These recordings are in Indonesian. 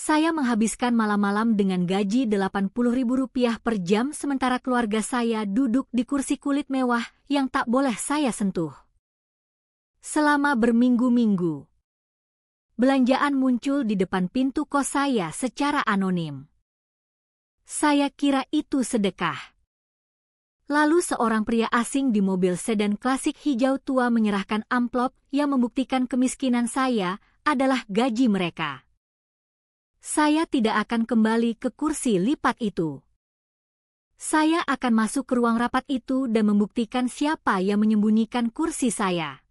Saya menghabiskan malam-malam dengan gaji Rp80.000 per jam sementara keluarga saya duduk di kursi kulit mewah yang tak boleh saya sentuh. Selama berminggu-minggu, belanjaan muncul di depan pintu kos saya secara anonim. Saya kira itu sedekah. Lalu seorang pria asing di mobil sedan klasik hijau tua menyerahkan amplop yang membuktikan kemiskinan saya adalah gaji mereka. Saya tidak akan kembali ke kursi lipat itu. Saya akan masuk ke ruang rapat itu dan membuktikan siapa yang menyembunyikan kursi saya.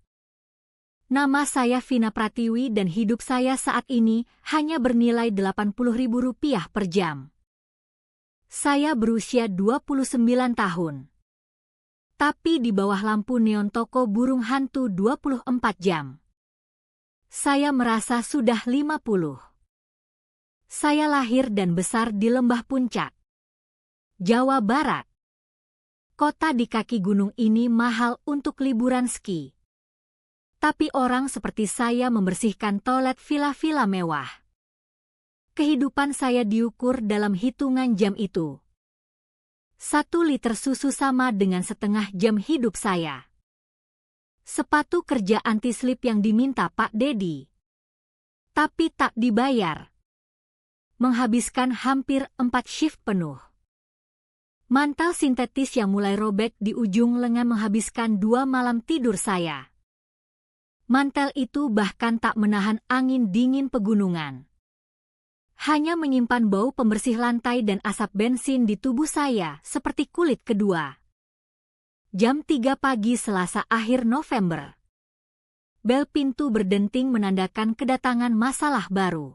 Nama saya Vina Pratiwi dan hidup saya saat ini hanya bernilai Rp80.000 per jam. Saya berusia 29 tahun. Tapi di bawah lampu neon toko burung hantu 24 jam. Saya merasa sudah 50. Saya lahir dan besar di Lembah Puncak, Jawa Barat. Kota di kaki gunung ini mahal untuk liburan ski. Tapi orang seperti saya membersihkan toilet villa-villa mewah. Kehidupan saya diukur dalam hitungan jam itu. 1 liter susu sama dengan setengah jam hidup saya. Sepatu kerja anti-slip yang diminta Pak Dedi. Tapi tak dibayar. Menghabiskan hampir 4 shift penuh. Mantel sintetis yang mulai robek di ujung lengan menghabiskan 2 malam tidur saya. Mantel itu bahkan tak menahan angin dingin pegunungan. Hanya menyimpan bau pembersih lantai dan asap bensin di tubuh saya seperti kulit kedua. Jam 3 pagi Selasa akhir November. Bel pintu berdenting menandakan kedatangan masalah baru.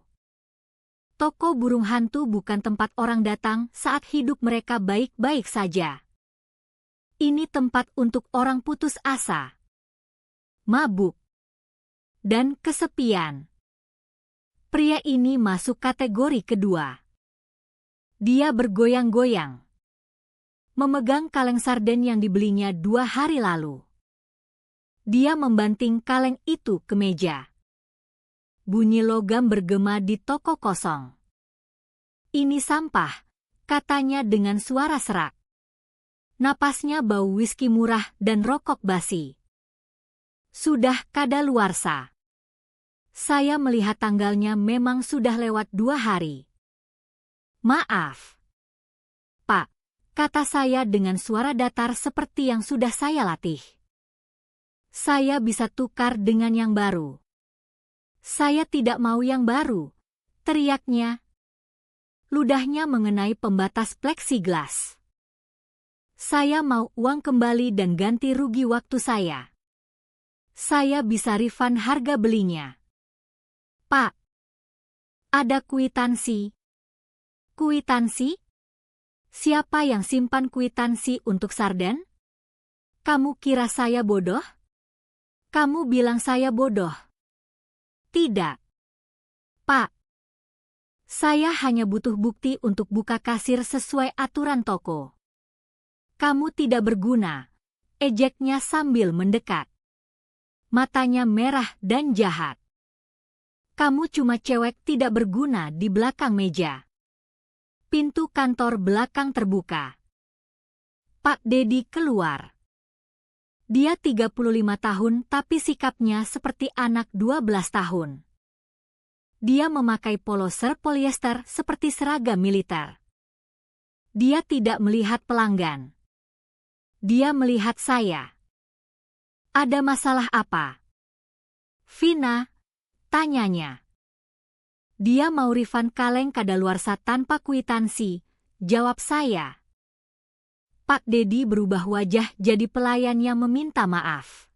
Toko burung hantu bukan tempat orang datang saat hidup mereka baik-baik saja. Ini tempat untuk orang putus asa, mabuk, dan kesepian. Pria ini masuk kategori kedua. Dia bergoyang-goyang, memegang kaleng sarden yang dibelinya 2 hari lalu. Dia membanting kaleng itu ke meja. Bunyi logam bergema di toko kosong. Ini sampah, katanya dengan suara serak. Napasnya bau whisky murah dan rokok basi. Sudah kadaluarsa. Saya melihat tanggalnya memang sudah lewat 2 hari. Maaf, Pak, kata saya dengan suara datar seperti yang sudah saya latih. Saya bisa tukar dengan yang baru. Saya tidak mau yang baru, teriaknya. Ludahnya mengenai pembatas pleksiglas. Saya mau uang kembali dan ganti rugi waktu saya. Saya bisa refund harga belinya. Pak, ada kwitansi. Kwitansi? Siapa yang simpan kwitansi untuk sarden? Kamu kira saya bodoh? Kamu bilang saya bodoh. Tidak. Pak. Saya hanya butuh bukti untuk buka kasir sesuai aturan toko. Kamu tidak berguna, ejeknya sambil mendekat. Matanya merah dan jahat. Kamu cuma cewek tidak berguna di belakang meja. Pintu kantor belakang terbuka. Pak Dedi keluar. Dia 35 tahun tapi sikapnya seperti anak 12 tahun. Dia memakai polo shirt polyester seperti seragam militer. Dia tidak melihat pelanggan. Dia melihat saya. Ada masalah apa? Vina, tanyanya. Dia mau refund kaleng kadaluarsa tanpa kwitansi, jawab saya. Pak Dedi berubah wajah jadi pelayan yang meminta maaf.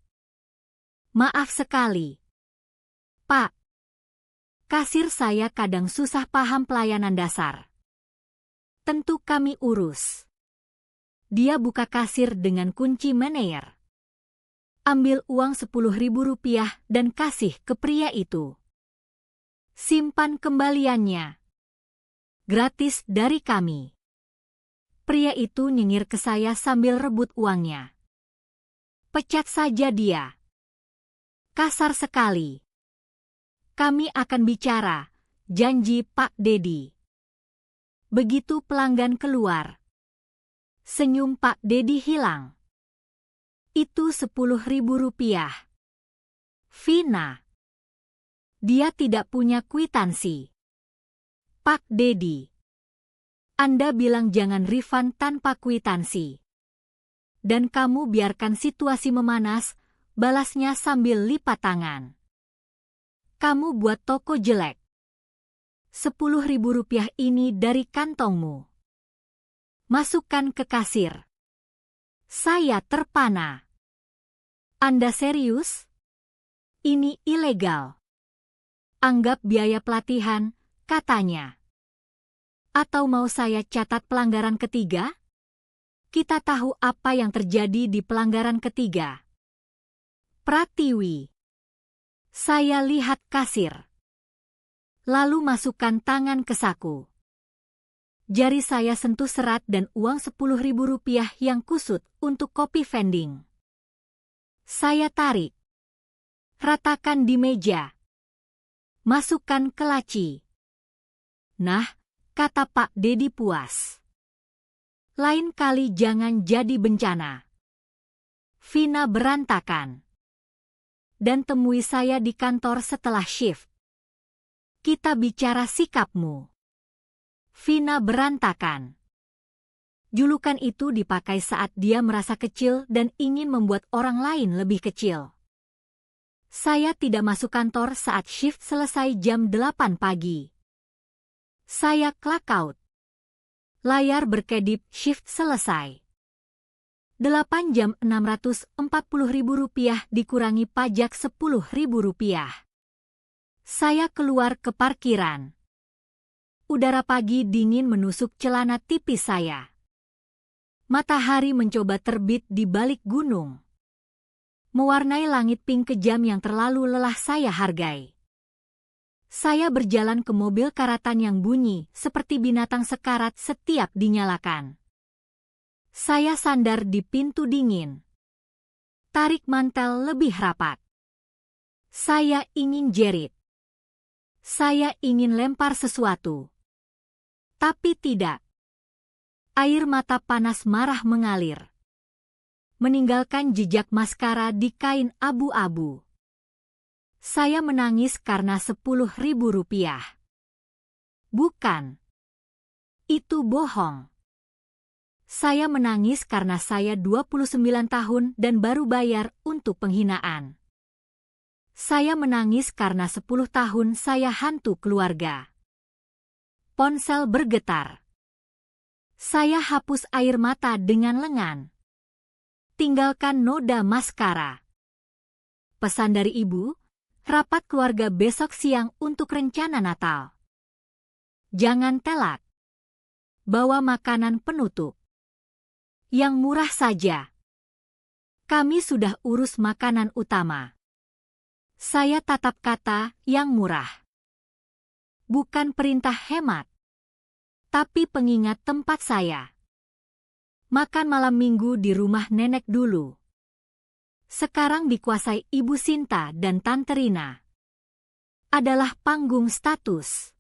Maaf sekali. Pak. Kasir saya kadang susah paham pelayanan dasar. Tentu kami urus. Dia buka kasir dengan kunci manajer. Ambil uang Rp10.000 dan kasih ke pria itu. Simpan kembaliannya. Gratis dari kami. Pria itu nyengir ke saya sambil rebut uangnya. Pecat saja dia. Kasar sekali. Kami akan bicara, janji Pak Dedi. Begitu pelanggan keluar, senyum Pak Dedi hilang. Itu 10.000 rupiah. Vina. Dia tidak punya kwitansi. Pak Dedi. Anda bilang jangan refund tanpa kwitansi. Dan kamu biarkan situasi memanas, balasnya sambil lipat tangan. Kamu buat toko jelek. 10.000 rupiah ini dari kantongmu. Masukkan ke kasir. Saya terpana. Anda serius? Ini ilegal. Anggap biaya pelatihan, katanya. Atau mau saya catat pelanggaran ketiga? Kita tahu apa yang terjadi di pelanggaran ketiga. Pratiwi. Saya lihat kasir. Lalu masukkan tangan ke saku. Jari saya sentuh serat dan uang 10.000 rupiah yang kusut untuk kopi vending. Saya tarik. Ratakan di meja. Masukkan ke laci. Nah, kata Pak Dedi puas. Lain kali jangan jadi bencana. Vina berantakan. Dan temui saya di kantor setelah shift. Kita bicara sikapmu. Vina berantakan. Julukan itu dipakai saat dia merasa kecil dan ingin membuat orang lain lebih kecil. Saya tidak masuk kantor saat shift selesai jam 8 pagi. Saya clock out. Layar berkedip shift selesai. 8 jam 640.000 rupiah dikurangi pajak 10.000 rupiah. Saya keluar ke parkiran. Udara pagi dingin menusuk celana tipis saya. Matahari mencoba terbit di balik gunung. Mewarnai langit pink kejam yang terlalu lelah saya hargai. Saya berjalan ke mobil karatan yang bunyi seperti binatang sekarat setiap dinyalakan. Saya sandar di pintu dingin. Tarik mantel lebih rapat. Saya ingin jerit. Saya ingin lempar sesuatu. Tapi tidak. Air mata panas marah mengalir. Meninggalkan jejak maskara di kain abu-abu. Saya menangis karena 10.000 rupiah. Bukan. Itu bohong. Saya menangis karena saya 29 tahun dan baru bayar untuk penghinaan. Saya menangis karena 10 tahun saya hantu keluarga. Ponsel bergetar. Saya hapus air mata dengan lengan. Tinggalkan noda maskara. Pesan dari ibu, rapat keluarga besok siang untuk rencana Natal. Jangan telat. Bawa makanan penutup. Yang murah saja. Kami sudah urus makanan utama. Saya tatap kata yang murah. Bukan perintah hemat. Tapi pengingat tempat saya. Makan malam minggu di rumah nenek dulu. Sekarang dikuasai Ibu Sinta dan Tante Rina. Adalah panggung status.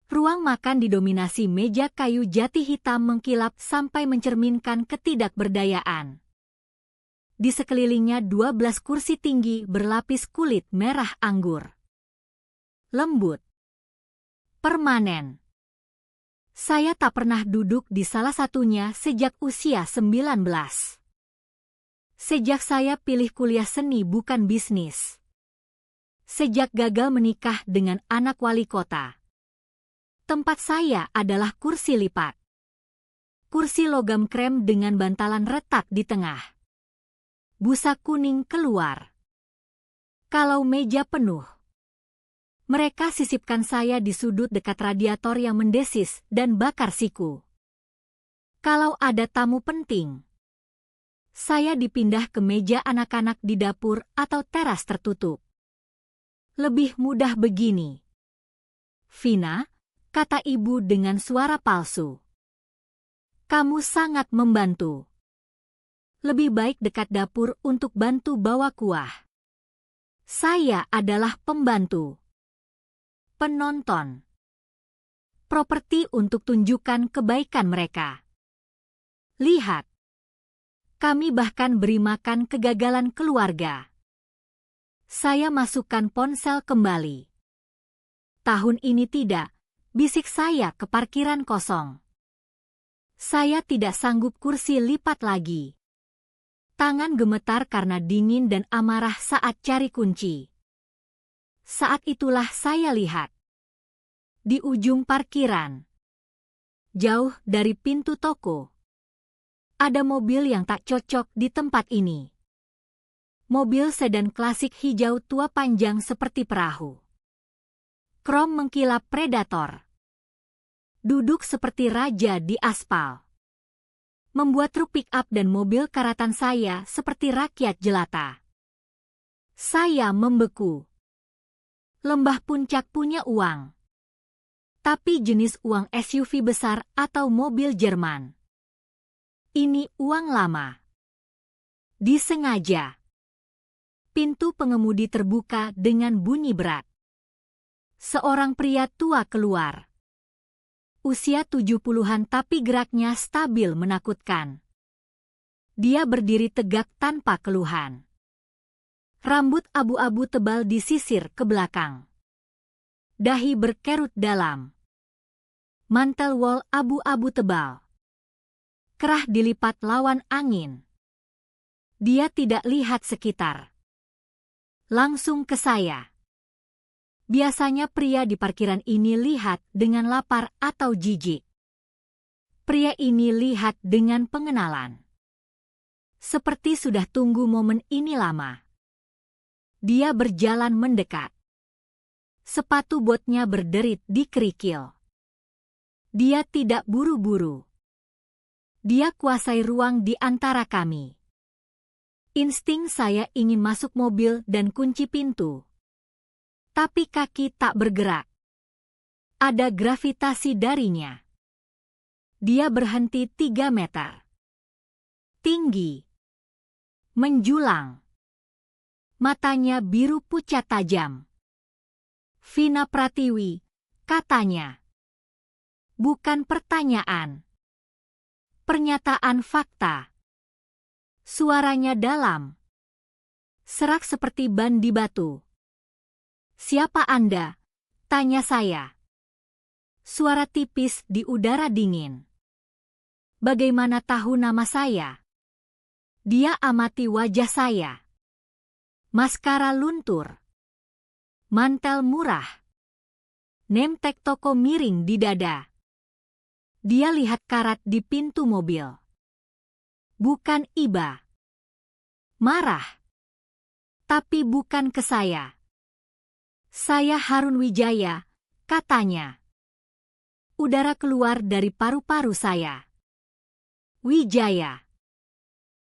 Ruang makan didominasi meja kayu jati hitam mengkilap sampai mencerminkan ketidakberdayaan. Di sekelilingnya 12 kursi tinggi berlapis kulit merah anggur. Lembut. Permanen. Saya tak pernah duduk di salah satunya sejak usia 19. Sejak saya pilih kuliah seni bukan bisnis. Sejak gagal menikah dengan anak wali kota. Tempat saya adalah kursi lipat. Kursi logam krem dengan bantalan retak di tengah. Busa kuning keluar. Kalau meja penuh. Mereka sisipkan saya di sudut dekat radiator yang mendesis dan bakar siku. Kalau ada tamu penting, saya dipindah ke meja anak-anak di dapur atau teras tertutup. Lebih mudah begini. Vina, kata ibu dengan suara palsu. Kamu sangat membantu. Lebih baik dekat dapur untuk bantu bawa kuah. Saya adalah pembantu. penonton. Properti untuk tunjukkan kebaikan mereka. Lihat. Kami bahkan beri makan kegagalan keluarga. Saya masukkan ponsel kembali. Tahun ini tidak, bisik saya ke parkiran kosong. Saya tidak sanggup kursi lipat lagi. Tangan gemetar karena dingin dan amarah saat cari kunci. Saat itulah saya lihat. Di ujung parkiran, jauh dari pintu toko, ada mobil yang tak cocok di tempat ini. Mobil sedan klasik hijau tua panjang seperti perahu. Krom mengkilap predator. Duduk seperti raja di aspal. Membuat truk pick-up dan mobil karatan saya seperti rakyat jelata. Saya membeku. Lembah Puncak punya uang. Tapi jenis uang SUV besar atau mobil Jerman. Ini uang lama. Disengaja. Pintu pengemudi terbuka dengan bunyi berat. Seorang pria tua keluar. Usia 70-an tapi geraknya stabil menakutkan. Dia berdiri tegak tanpa keluhan. Rambut abu-abu tebal disisir ke belakang. Dahi berkerut dalam. Mantel wol abu-abu tebal. Kerah dilipat lawan angin. Dia tidak lihat sekitar. Langsung ke saya. Biasanya pria di parkiran ini lihat dengan lapar atau jijik. Pria ini lihat dengan pengenalan. Seperti sudah tunggu momen ini lama. Dia berjalan mendekat. Sepatu botnya berderit di kerikil. Dia tidak buru-buru. Dia kuasai ruang di antara kami. Insting saya ingin masuk mobil dan kunci pintu. Tapi kaki tak bergerak. Ada gravitasi darinya. Dia berhenti 3 meter. Tinggi. Menjulang. Matanya biru pucat tajam. Vina Pratiwi, katanya. Bukan pertanyaan. Pernyataan fakta. Suaranya dalam. Serak seperti ban di batu. Siapa Anda? Tanya saya. Suara tipis di udara dingin. Bagaimana tahu nama saya? Dia amati wajah saya. Maskara luntur. Mantel murah. Name tag toko miring di dada. Dia lihat karat di pintu mobil. Bukan iba. Marah. Tapi bukan ke saya. Saya Harun Wijaya, katanya. Udara keluar dari paru-paru saya. Wijaya.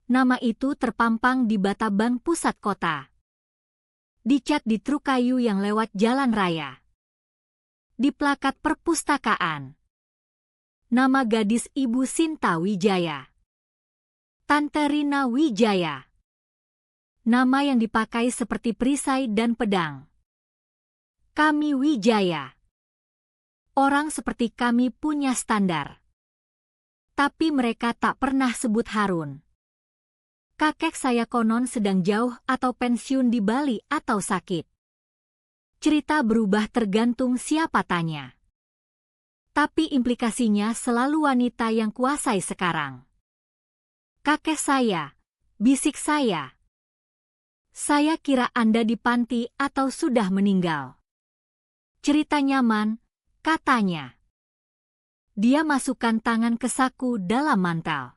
Nama itu terpampang di bata bank pusat kota. Dicat di truk kayu yang lewat jalan raya. Di plakat perpustakaan. Nama gadis Ibu Sinta Wijaya. Tante Rina Wijaya. Nama yang dipakai seperti perisai dan pedang. Kami Wijaya. Orang seperti kami punya standar. Tapi mereka tak pernah sebut Harun. Kakek saya konon sedang jauh atau pensiun di Bali atau sakit. Cerita berubah tergantung siapa tanya. Tapi implikasinya selalu wanita yang kuasai sekarang. Kakek saya, bisik saya. Saya kira Anda di panti atau sudah meninggal. Cerita nyaman, katanya. Dia masukkan tangan ke saku dalam mantel.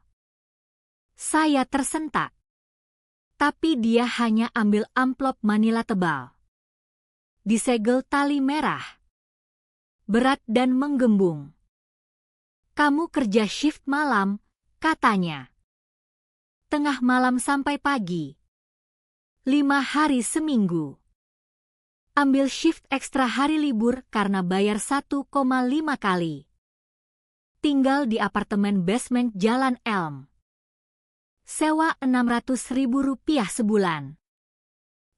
Saya tersentak. Tapi dia hanya ambil amplop manila tebal. Disegel tali merah. Berat dan menggembung. Kamu kerja shift malam, katanya. Tengah malam sampai pagi. 5 hari seminggu. Ambil shift ekstra hari libur karena bayar 1,5 kali. Tinggal di apartemen basement Jalan Elm. Sewa Rp600.000 sebulan.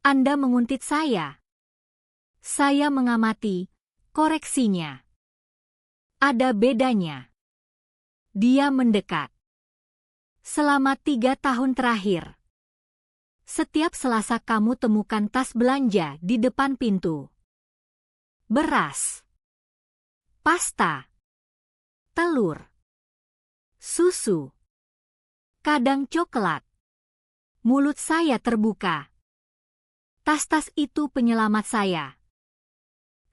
Anda menguntit saya. Saya mengamati, Koreksinya. Ada bedanya. Dia mendekat. Selama 3 tahun terakhir. Setiap Selasa kamu temukan tas belanja di depan pintu. Beras. Pasta. Telur. Susu. Kadang coklat. Mulut saya terbuka. Tas-tas itu penyelamat saya.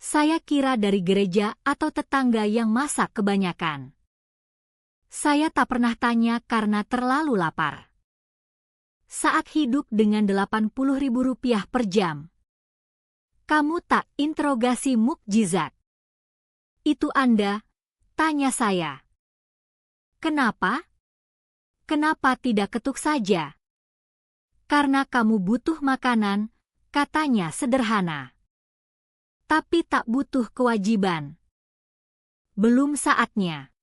Saya kira dari gereja atau tetangga yang masak kebanyakan. Saya tak pernah tanya karena terlalu lapar. Saat hidup dengan Rp80.000 per jam. Kamu tak interogasi mukjizat. Itu Anda, tanya saya. Kenapa? Kenapa tidak ketuk saja? Karena kamu butuh makanan, katanya sederhana. Tapi tak butuh kewajiban. Belum saatnya.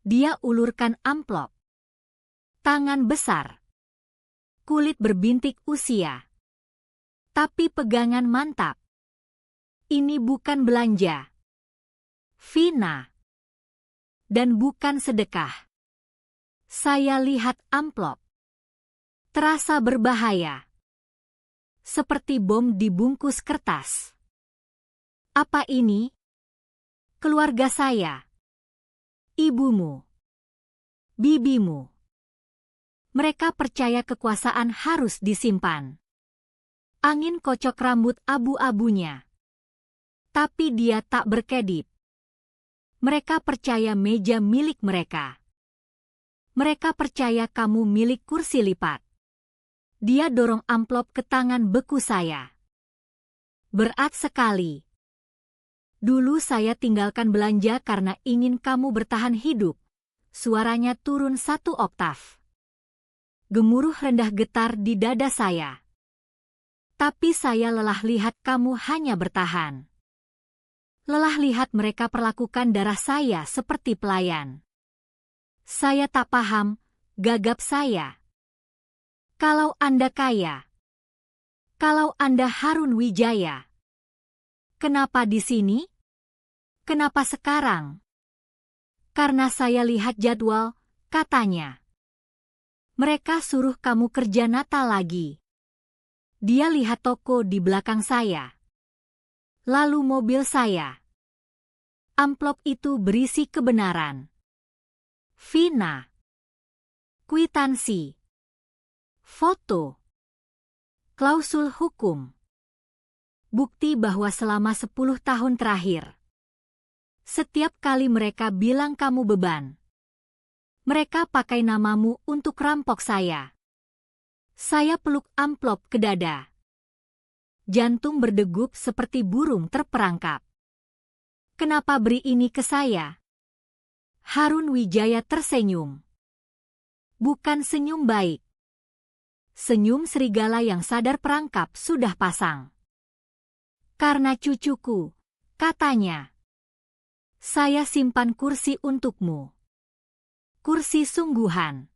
Dia ulurkan amplop. Tangan besar. Kulit berbintik usia. Tapi pegangan mantap. Ini bukan belanja. Vina. Dan bukan sedekah. Saya lihat amplop. Terasa berbahaya. Seperti bom dibungkus kertas. Apa ini? Keluarga saya. Ibumu. Bibimu. Mereka percaya kekuasaan harus disimpan. Angin kocok rambut abu-abunya. Tapi dia tak berkedip. Mereka percaya meja milik mereka. Mereka percaya kamu milik kursi lipat. Dia dorong amplop ke tangan beku saya. Berat sekali. Dulu saya tinggalkan belanja karena ingin kamu bertahan hidup. Suaranya turun 1 oktav. Gemuruh rendah getar di dada saya. Tapi saya lelah lihat kamu hanya bertahan. Lelah lihat mereka perlakukan darah saya seperti pelayan. Saya tak paham, gagap saya. Kalau Anda kaya. Kalau Anda Harun Wijaya. Kenapa di sini? Kenapa sekarang? Karena saya lihat jadwal, katanya. Mereka suruh kamu kerja Natal lagi. Dia lihat toko di belakang saya. Lalu mobil saya. Amplop itu berisi kebenaran. Vina. Kwitansi. Foto. Klausul hukum. Bukti bahwa selama 10 tahun terakhir. Setiap kali mereka bilang kamu beban. Mereka pakai namamu untuk rampok saya. Saya peluk amplop ke dada. Jantung berdegup seperti burung terperangkap. Kenapa beri ini ke saya? Harun Wijaya tersenyum. Bukan senyum baik. Senyum serigala yang sadar perangkap sudah pasang. Karena cucuku, katanya. Saya simpan kursi untukmu. Kursi sungguhan.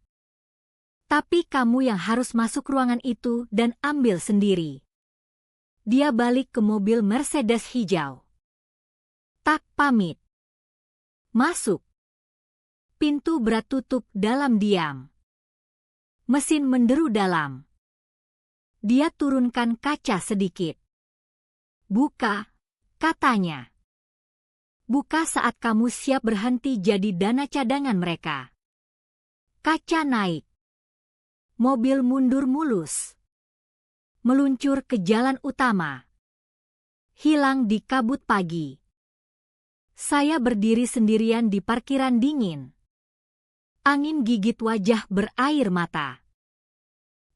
Tapi kamu yang harus masuk ruangan itu dan ambil sendiri. Dia balik ke mobil Mercedes hijau. Tak pamit. Masuk. Pintu berat tutup dalam diam. Mesin menderu dalam. Dia turunkan kaca sedikit. Buka, katanya. Buka saat kamu siap berhenti jadi dana cadangan mereka. Kaca naik. Mobil mundur mulus. Meluncur ke jalan utama. Hilang di kabut pagi. Saya berdiri sendirian di parkiran dingin. Angin gigit wajah berair mata.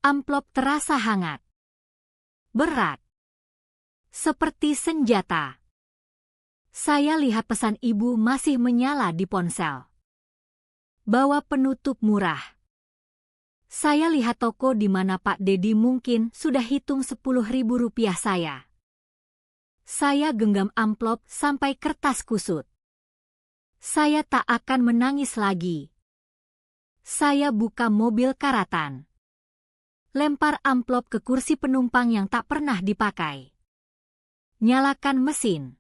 Amplop terasa hangat. Berat. Seperti senjata. Saya lihat pesan ibu masih menyala di ponsel. Bawa penutup murah. Saya lihat toko di mana Pak Dedi mungkin sudah hitung Rp10.000 saya. Saya genggam amplop sampai kertas kusut. Saya tak akan menangis lagi. Saya buka mobil karatan. Lempar amplop ke kursi penumpang yang tak pernah dipakai. Nyalakan mesin.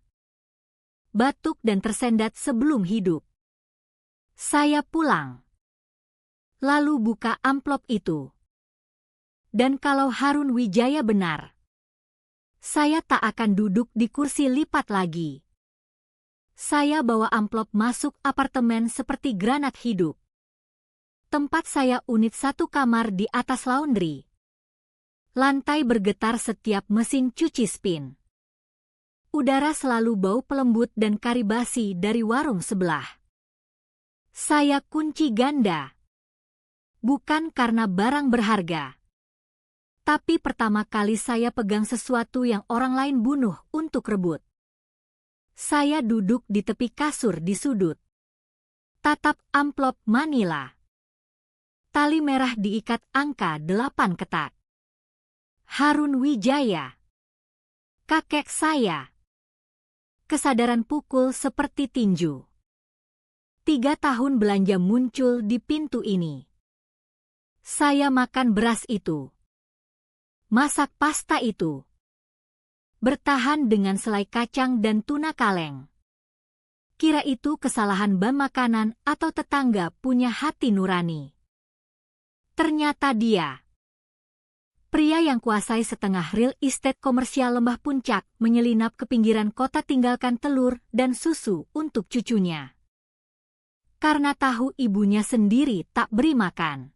batuk dan tersendat sebelum hidup. Saya pulang. Lalu buka amplop itu. Dan kalau Harun Wijaya benar, saya tak akan duduk di kursi lipat lagi. Saya bawa amplop masuk apartemen seperti granat hidup. Tempat saya unit 1 kamar di atas laundry. Lantai bergetar setiap mesin cuci spin. Udara selalu bau pelembut dan kari basi dari warung sebelah. Saya kunci ganda. Bukan karena barang berharga. Tapi pertama kali saya pegang sesuatu yang orang lain bunuh untuk rebut. Saya duduk di tepi kasur di sudut. Tatap amplop manila. Tali merah diikat angka 8 ketat. Harun Wijaya. Kakek saya. Kesadaran pukul seperti tinju. 3 tahun belanja muncul di pintu ini. Saya makan beras itu. Masak pasta itu. Bertahan dengan selai kacang dan tuna kaleng. Kira itu kesalahan ban makanan atau tetangga punya hati nurani. Ternyata dia. Pria yang kuasai setengah real estate komersial Lembah Puncak menyelinap ke pinggiran kota tinggalkan telur dan susu untuk cucunya. Karena tahu ibunya sendiri tak beri makan.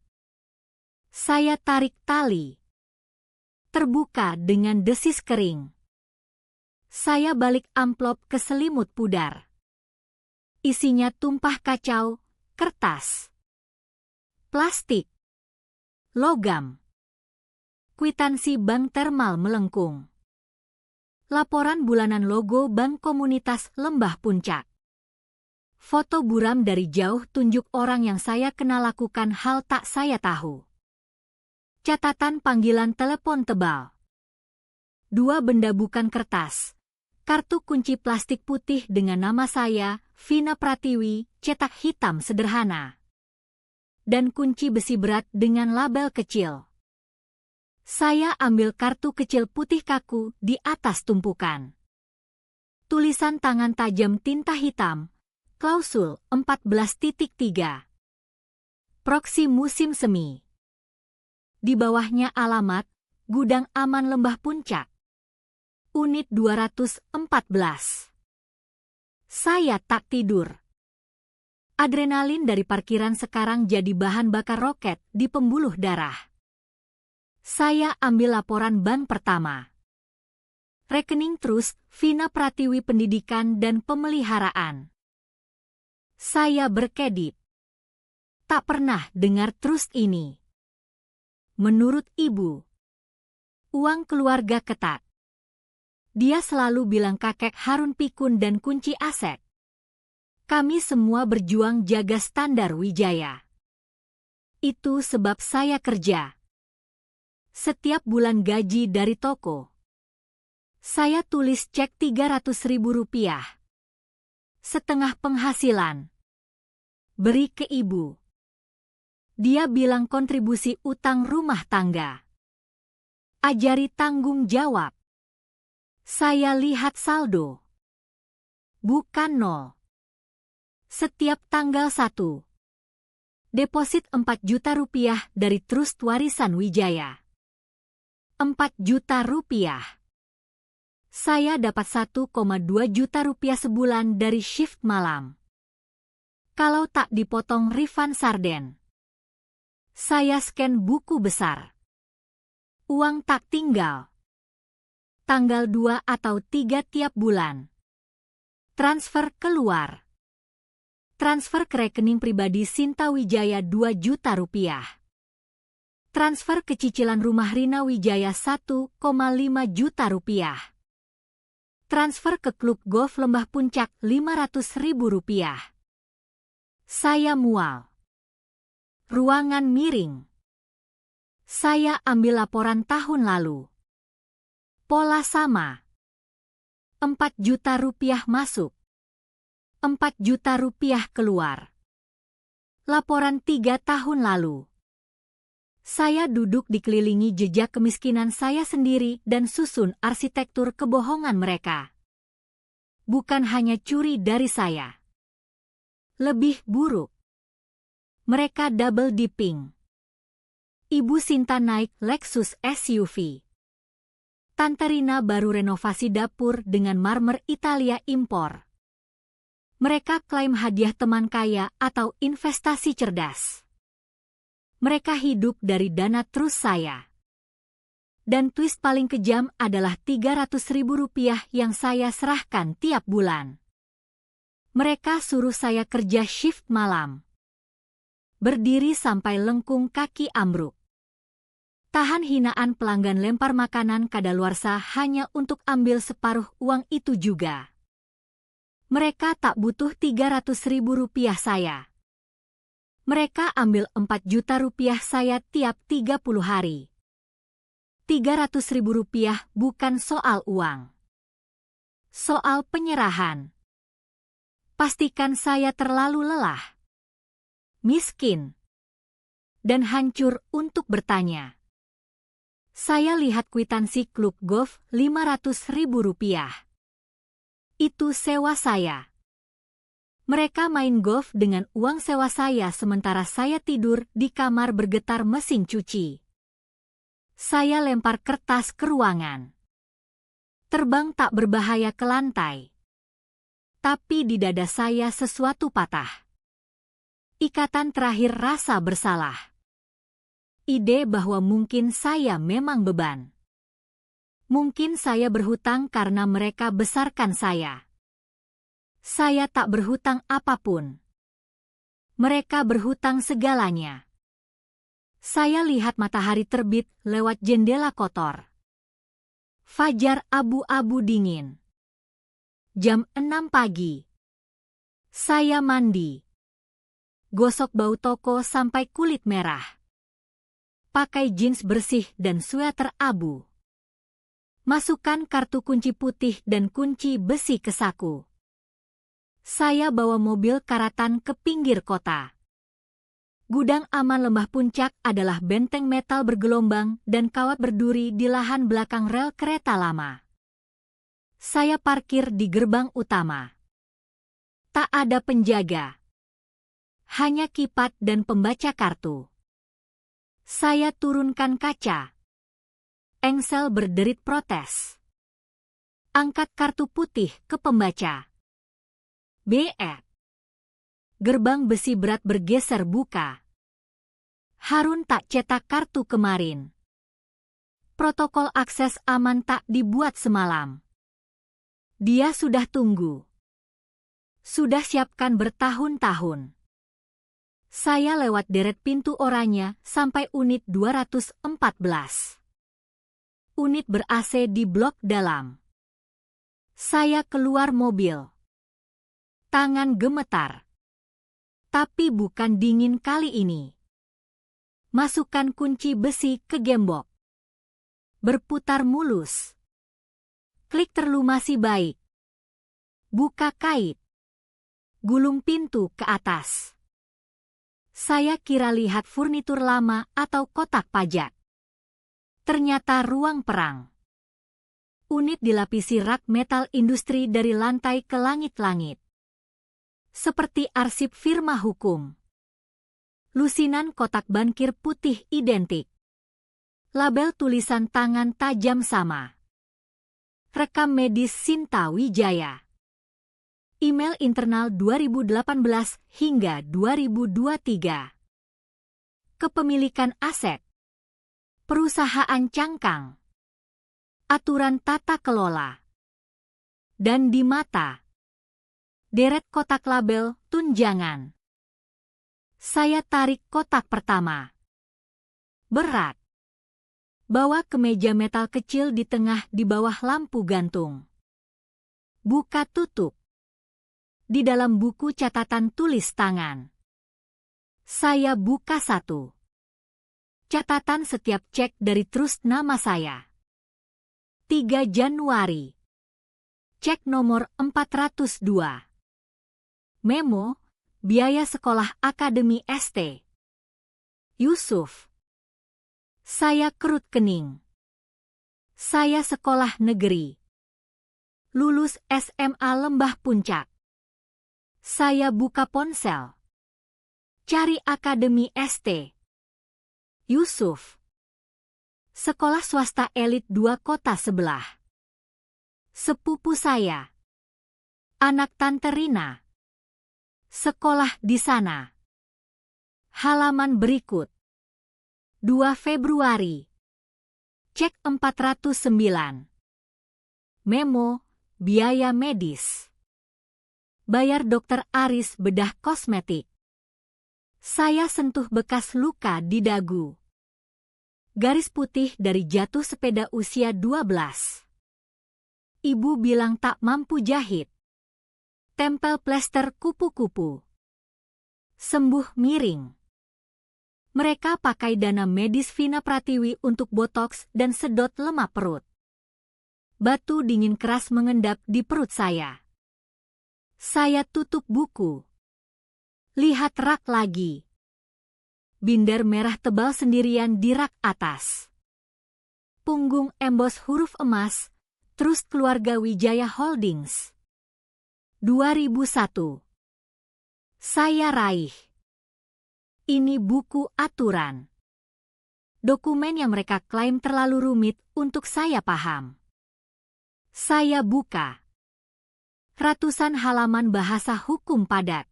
Saya tarik tali. Terbuka dengan desis kering. Saya balik amplop ke selimut pudar. Isinya tumpah kacau, kertas, plastik, logam, kwitansi bank termal melengkung. Laporan bulanan logo Bank Komunitas Lembah Puncak. Foto buram dari jauh tunjuk orang yang saya kenal lakukan hal tak saya tahu. Catatan panggilan telepon tebal. 2 benda bukan kertas. Kartu kunci plastik putih dengan nama saya, Vina Pratiwi, cetak hitam sederhana. Dan kunci besi berat dengan label kecil. Saya ambil kartu kecil putih kaku di atas tumpukan. Tulisan tangan tajam tinta hitam, klausul 14.3. Proksi musim semi. Di bawahnya alamat, Gudang Aman Lembah Puncak. Unit 214. Saya tak tidur. Adrenalin dari parkiran sekarang jadi bahan bakar roket di pembuluh darah. Saya ambil laporan bank pertama. Rekening trust Vina Pratiwi Pendidikan dan Pemeliharaan. Saya berkedip. Tak pernah dengar trust ini. Menurut ibu, uang keluarga ketat. Dia selalu bilang kakek Harun pikun dan kunci aset. Kami semua berjuang jaga standar Wijaya. Itu sebab saya kerja. Setiap bulan gaji dari toko. Saya tulis cek Rp300.000. Setengah penghasilan. Beri ke ibu. Dia bilang kontribusi utang rumah tangga. Ajari tanggung jawab. Saya lihat saldo. Bukan nol. Setiap tanggal 1. Deposit Rp4 juta dari Trust Warisan Wijaya. Rp4 juta. Saya dapat Rp1,2 juta sebulan dari shift malam. Kalau tak dipotong refund sarden. Saya scan buku besar. Uang tak tinggal. Tanggal 2 atau 3 tiap bulan. Transfer keluar. Transfer ke rekening pribadi Sinta Wijaya Rp2 juta. Transfer ke cicilan rumah Rina Wijaya Rp1,5 juta. Transfer ke klub golf Lembah Puncak Rp500.000. Saya mual. Ruangan miring. Saya ambil laporan tahun lalu. Pola sama. Rp4 juta masuk. Rp4 juta keluar. Laporan 3 tahun lalu. Saya duduk dikelilingi jejak kemiskinan saya sendiri dan susun arsitektur kebohongan mereka. bukan hanya curi dari saya. Lebih buruk. Mereka double dipping. Ibu Sinta naik Lexus SUV. Tante Rina baru renovasi dapur dengan marmer Italia impor. Mereka klaim hadiah teman kaya atau investasi cerdas. Mereka hidup dari dana trust saya. Dan twist paling kejam adalah Rp300.000 yang saya serahkan tiap bulan. Mereka suruh saya kerja shift malam. Berdiri sampai lengkung kaki ambruk. Tahan hinaan pelanggan lempar makanan kadaluarsa hanya untuk ambil separuh uang itu juga. Mereka tak butuh Rp300.000 saya. Mereka ambil Rp4 juta saya tiap 30 hari. Rp300.000 bukan soal uang. Soal penyerahan. Pastikan saya terlalu lelah, miskin, dan hancur untuk bertanya. Saya lihat kwitansi klub golf Rp500.000. Itu sewa saya. Mereka main golf dengan uang sewa saya sementara saya tidur di kamar bergetar mesin cuci. Saya lempar kertas ke ruangan. Terbang tak berbahaya ke lantai. Tapi di dada saya sesuatu patah. Ikatan terakhir rasa bersalah. Ide bahwa mungkin saya memang beban. Mungkin saya berhutang karena mereka besarkan saya. Saya tak berhutang apapun. Mereka berhutang segalanya. Saya lihat matahari terbit lewat jendela kotor. Fajar abu-abu dingin. Jam 6 pagi. Saya mandi. Gosok bau toko sampai kulit merah. Pakai jeans bersih dan sweater abu. Masukkan kartu kunci putih dan kunci besi ke saku. Saya bawa mobil karatan ke pinggir kota. Gudang aman Lembah Puncak adalah benteng metal bergelombang dan kawat berduri di lahan belakang rel kereta lama. Saya parkir di gerbang utama. Tak ada penjaga. Hanya kipat dan pembaca kartu. Saya turunkan kaca. Engsel berderit protes. Angkat kartu putih ke pembaca. BF. Gerbang besi berat bergeser buka. Harun tak cetak kartu kemarin. Protokol akses aman tak dibuat semalam. Dia sudah tunggu. Sudah siapkan bertahun-tahun. Saya lewat deret pintu oranye sampai unit 214. Unit ber-AC di blok dalam. Saya keluar mobil. Tangan gemetar. Tapi bukan dingin kali ini. Masukkan kunci besi ke gembok. Berputar mulus. Klik terlumasi baik. Buka kait. Gulung pintu ke atas. Saya kira lihat furnitur lama atau kotak pajak. Ternyata ruang perang. Unit dilapisi rak metal industri dari lantai ke langit-langit. Seperti arsip firma hukum. Lusinan kotak bankir putih identik. Label tulisan tangan tajam sama. Rekam medis Sinta Wijaya. Email internal 2018 hingga 2023. Kepemilikan aset. Perusahaan cangkang. Aturan tata kelola. Dan di mata. Deret kotak label tunjangan. Saya tarik kotak pertama. Berat. Bawa ke meja metal kecil di tengah di bawah lampu gantung. Buka tutup. Di dalam buku catatan tulis tangan. Saya buka satu. Catatan setiap cek dari trust nama saya. 3 Januari. Cek nomor 402. Memo, biaya sekolah Akademi ST. Yusuf. Saya kerut kening. Saya sekolah negeri. Lulus SMA Lembah Puncak. Saya buka ponsel. Cari Akademi ST. Yusuf. Sekolah swasta elit 2 kota sebelah. Sepupu saya. Anak Tante Rina. Sekolah di sana. Halaman berikut. 2 Februari. Cek 409. Memo, biaya medis. Bayar Dokter Aris bedah kosmetik. Saya sentuh bekas luka di dagu. Garis putih dari jatuh sepeda usia 12. Ibu bilang tak mampu jahit. Tempel plester kupu-kupu. Sembuh miring. Mereka pakai dana medis Vina Pratiwi untuk botoks dan sedot lemak perut. Batu dingin keras mengendap di perut saya. Saya tutup buku. Lihat rak lagi. Binder merah tebal sendirian di rak atas. Punggung embos huruf emas, Trust Keluarga Wijaya Holdings. 2001. Saya raih. Ini buku aturan. Dokumen yang mereka klaim terlalu rumit untuk saya paham. Saya buka. Ratusan halaman bahasa hukum padat.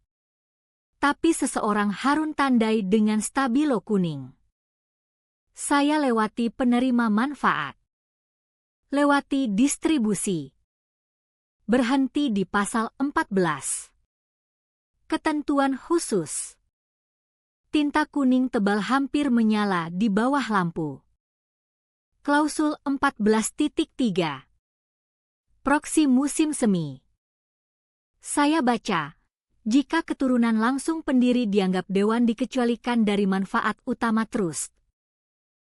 Tapi seseorang harun tandai dengan stabilo kuning. Saya lewati penerima manfaat. Lewati distribusi. Berhenti di pasal 14. Ketentuan khusus. Tinta kuning tebal hampir menyala di bawah lampu. Klausul 14.3. Proksi musim semi. Saya baca, jika keturunan langsung pendiri dianggap dewan dikecualikan dari manfaat utama trust.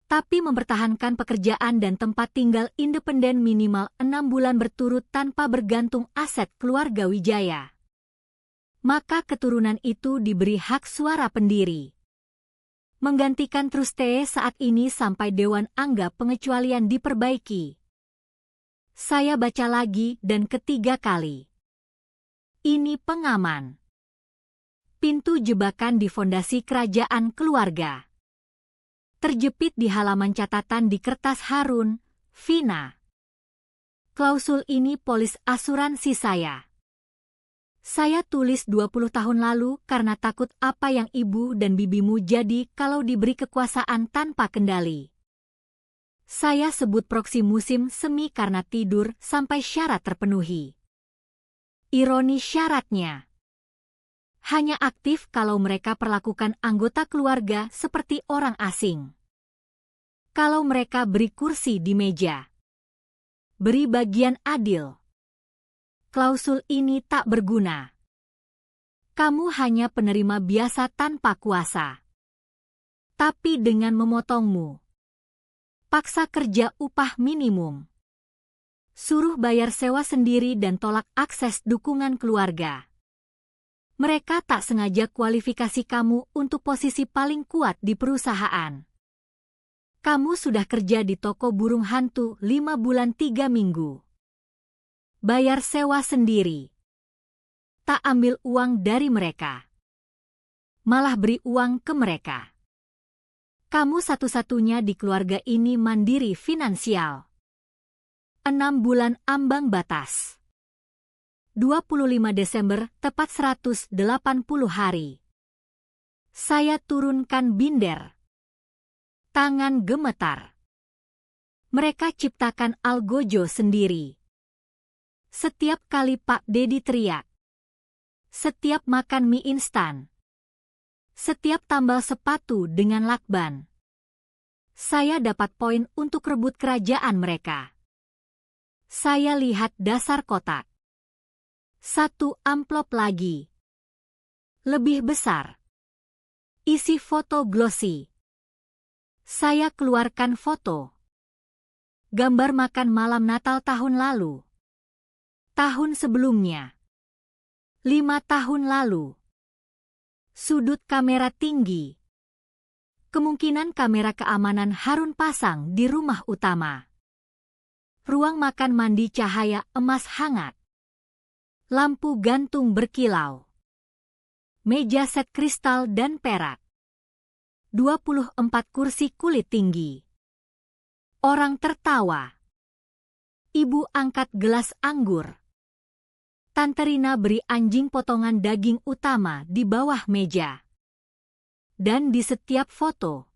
Tapi mempertahankan pekerjaan dan tempat tinggal independen minimal 6 bulan berturut tanpa bergantung aset keluarga Wijaya. Maka keturunan itu diberi hak suara pendiri. Menggantikan truste saat ini sampai Dewan anggap pengecualian diperbaiki. Saya baca lagi dan ketiga kali. Ini pengaman. Pintu jebakan di fondasi kerajaan keluarga. Terjepit di halaman catatan di kertas Harun, Vina. Klausul ini polis asuransi saya. Saya tulis 20 tahun lalu karena takut apa yang ibu dan bibimu jadi kalau diberi kekuasaan tanpa kendali. Saya sebut proksi musim semi karena tidur sampai syarat terpenuhi. Ironi syaratnya. Hanya aktif kalau mereka perlakukan anggota keluarga seperti orang asing. Kalau mereka beri kursi di meja. Beri bagian adil. Klausul ini tak berguna. Kamu hanya penerima biasa tanpa kuasa. Tapi dengan memotongmu. Paksa kerja upah minimum. Suruh bayar sewa sendiri dan tolak akses dukungan keluarga. Mereka tak sengaja kualifikasi kamu untuk posisi paling kuat di perusahaan. Kamu sudah kerja di toko burung hantu 5 bulan 3 minggu. Bayar sewa sendiri. Tak ambil uang dari mereka. Malah beri uang ke mereka. Kamu satu-satunya di keluarga ini mandiri finansial. 6 bulan ambang batas. 25 Desember tepat 180 hari. Saya turunkan binder. Tangan gemetar. Mereka ciptakan algojo sendiri. Setiap kali Pak Dedi teriak. Setiap makan mie instan. Setiap tambal sepatu dengan lakban. Saya dapat poin untuk rebut kerajaan mereka. Saya lihat dasar kotak. 1 amplop lagi. Lebih besar. Isi foto glossy. Saya keluarkan foto. Gambar makan malam Natal tahun lalu. Tahun sebelumnya. 5 tahun lalu. Sudut kamera tinggi. Kemungkinan kamera keamanan Harun pasang di rumah utama. Ruang makan mandi cahaya emas hangat. Lampu gantung berkilau. Meja set kristal dan perak. 24 kursi kulit tinggi. Orang tertawa. Ibu angkat gelas anggur. Tante Rina beri anjing potongan daging utama di bawah meja. Dan di setiap foto,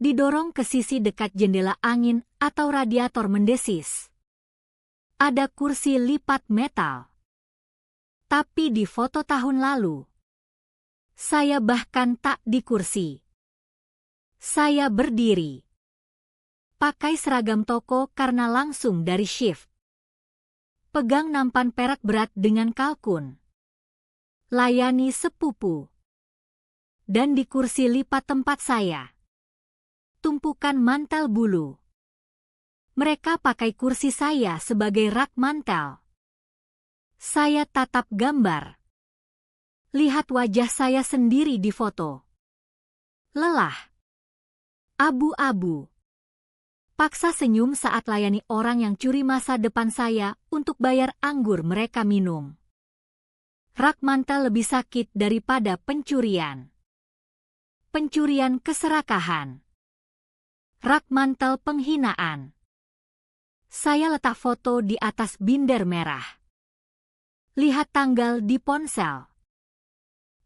didorong ke sisi dekat jendela angin atau radiator mendesis, ada kursi lipat metal. Tapi di foto tahun lalu, saya bahkan tak di kursi. Saya berdiri. Pakai seragam toko karena langsung dari shift. Pegang nampan perak berat dengan kalkun. Layani sepupu. Dan di kursi lipat tempat saya, tumpukan mantel bulu. Mereka pakai kursi saya sebagai rak mantel. Saya tatap gambar. Lihat wajah saya sendiri di foto. Lelah. Abu-abu. Paksa senyum saat layani orang yang curi masa depan saya untuk bayar anggur mereka minum. Rak mantel lebih sakit daripada pencurian. Pencurian keserakahan. Rak mantel penghinaan. Saya letak foto di atas binder merah. Lihat tanggal di ponsel.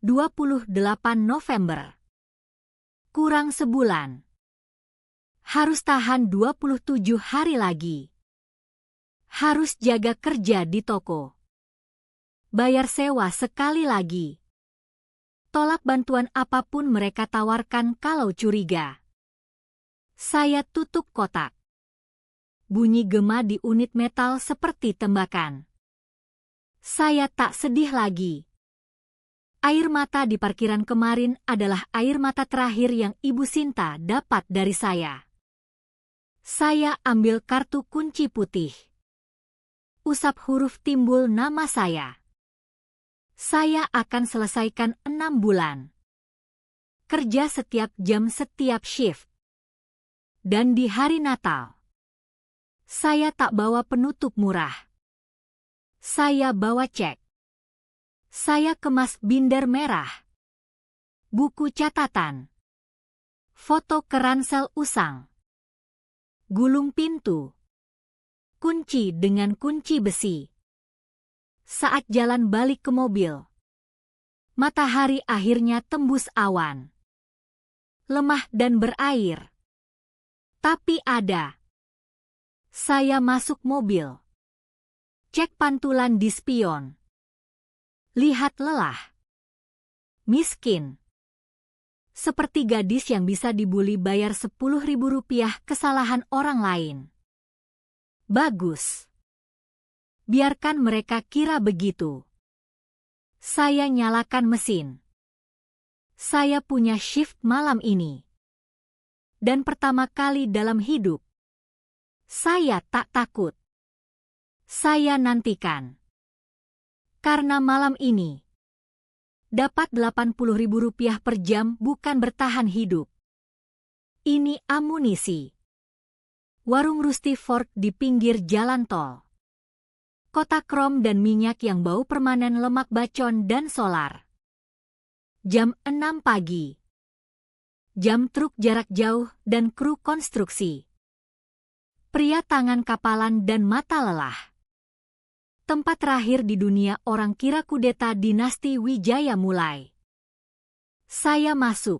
28 November. Kurang sebulan. Harus tahan 27 hari lagi. Harus jaga kerja di toko. Bayar sewa sekali lagi. Tolak bantuan apapun mereka tawarkan kalau curiga. Saya tutup kotak. Bunyi gema di unit metal seperti tembakan. Saya tak sedih lagi. Air mata di parkiran kemarin adalah air mata terakhir yang Ibu Sinta dapat dari saya. Saya ambil kartu kunci putih. Usap huruf timbul nama saya. Saya akan selesaikan 6 bulan. Kerja setiap jam setiap shift. Dan di hari Natal, saya tak bawa penutup murah. Saya bawa cek. Saya kemas binder merah. Buku catatan. Foto keransel usang. Gulung pintu. Kunci dengan kunci besi. Saat jalan balik ke mobil, matahari akhirnya tembus awan. Lemah dan berair. Tapi ada. Saya masuk mobil. Cek pantulan di spion. Lihat lelah. Miskin. Seperti gadis yang bisa dibuli bayar 10.000 rupiah kesalahan orang lain. Bagus. Biarkan mereka kira begitu. Saya nyalakan mesin. Saya punya shift malam ini. Dan pertama kali dalam hidup, saya tak takut. Saya nantikan. Karena malam ini, dapat 80.000 rupiah per jam bukan bertahan hidup. Ini amunisi. Warung Rusty Fork di pinggir jalan tol. Kotak krom dan minyak yang bau permanen lemak bacon dan solar. Jam 6 pagi. Jam truk jarak jauh dan kru konstruksi. Pria tangan kapalan dan mata lelah. Tempat terakhir di dunia orang kira kudeta dinasti Wijaya mulai. Saya masuk.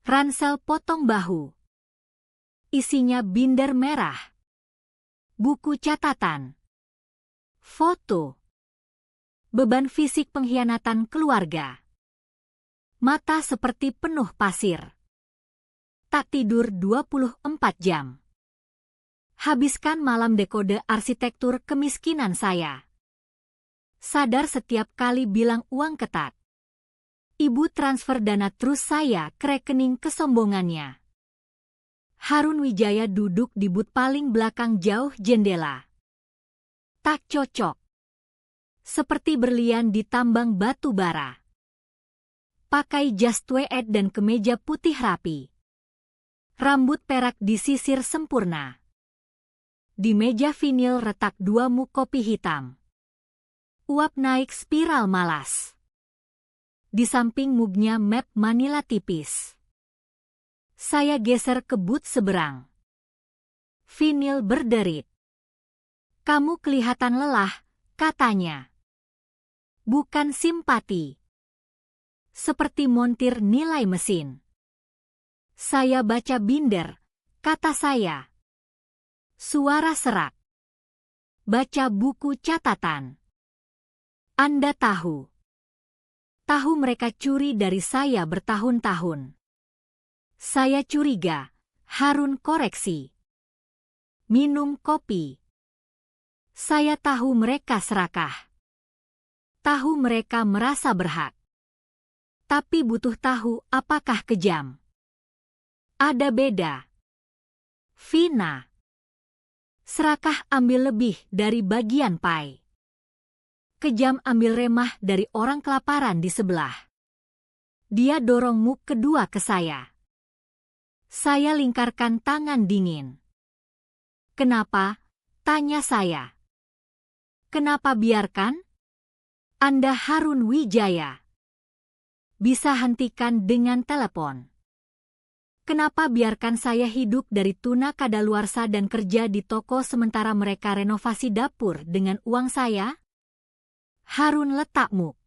Ransel potong bahu. Isinya binder merah. Buku catatan. Foto. Beban fisik pengkhianatan keluarga. Mata seperti penuh pasir. Tak tidur 24 jam. Habiskan malam dekode arsitektur kemiskinan saya. Sadar setiap kali bilang uang ketat. Ibu transfer dana terus saya ke rekening kesombongannya. Harun Wijaya duduk di but paling belakang jauh jendela. Tak cocok. Seperti berlian di tambang batu bara. Pakai jas tweed dan kemeja putih rapi. Rambut perak disisir sempurna. Di meja vinil retak 2 mug kopi hitam. Uap naik spiral malas. Di samping mugnya map Manila tipis. Saya geser ke but seberang. Vinil berderit. "Kamu kelihatan lelah," katanya. "Bukan simpati. Seperti montir nilai mesin." "Saya baca binder," kata saya. Suara serak. "Baca buku catatan." "Anda tahu." Tahu mereka curi dari saya bertahun-tahun. Saya curiga. Harun koreksi. "Minum kopi." Saya tahu mereka serakah. Tahu mereka merasa berhak. Tapi butuh tahu apakah kejam. Ada beda. Vina. Serakah ambil lebih dari bagian pai. Kejam ambil remah dari orang kelaparan di sebelah. Dia dorong mug kedua ke saya. Saya lingkarkan tangan dingin. "Kenapa?" tanya saya. "Kenapa biarkan? Anda Harun Wijaya. Bisa hentikan dengan telepon. Kenapa biarkan saya hidup dari tuna kadaluarsa dan kerja di toko sementara mereka renovasi dapur dengan uang saya?" Harun letak mug.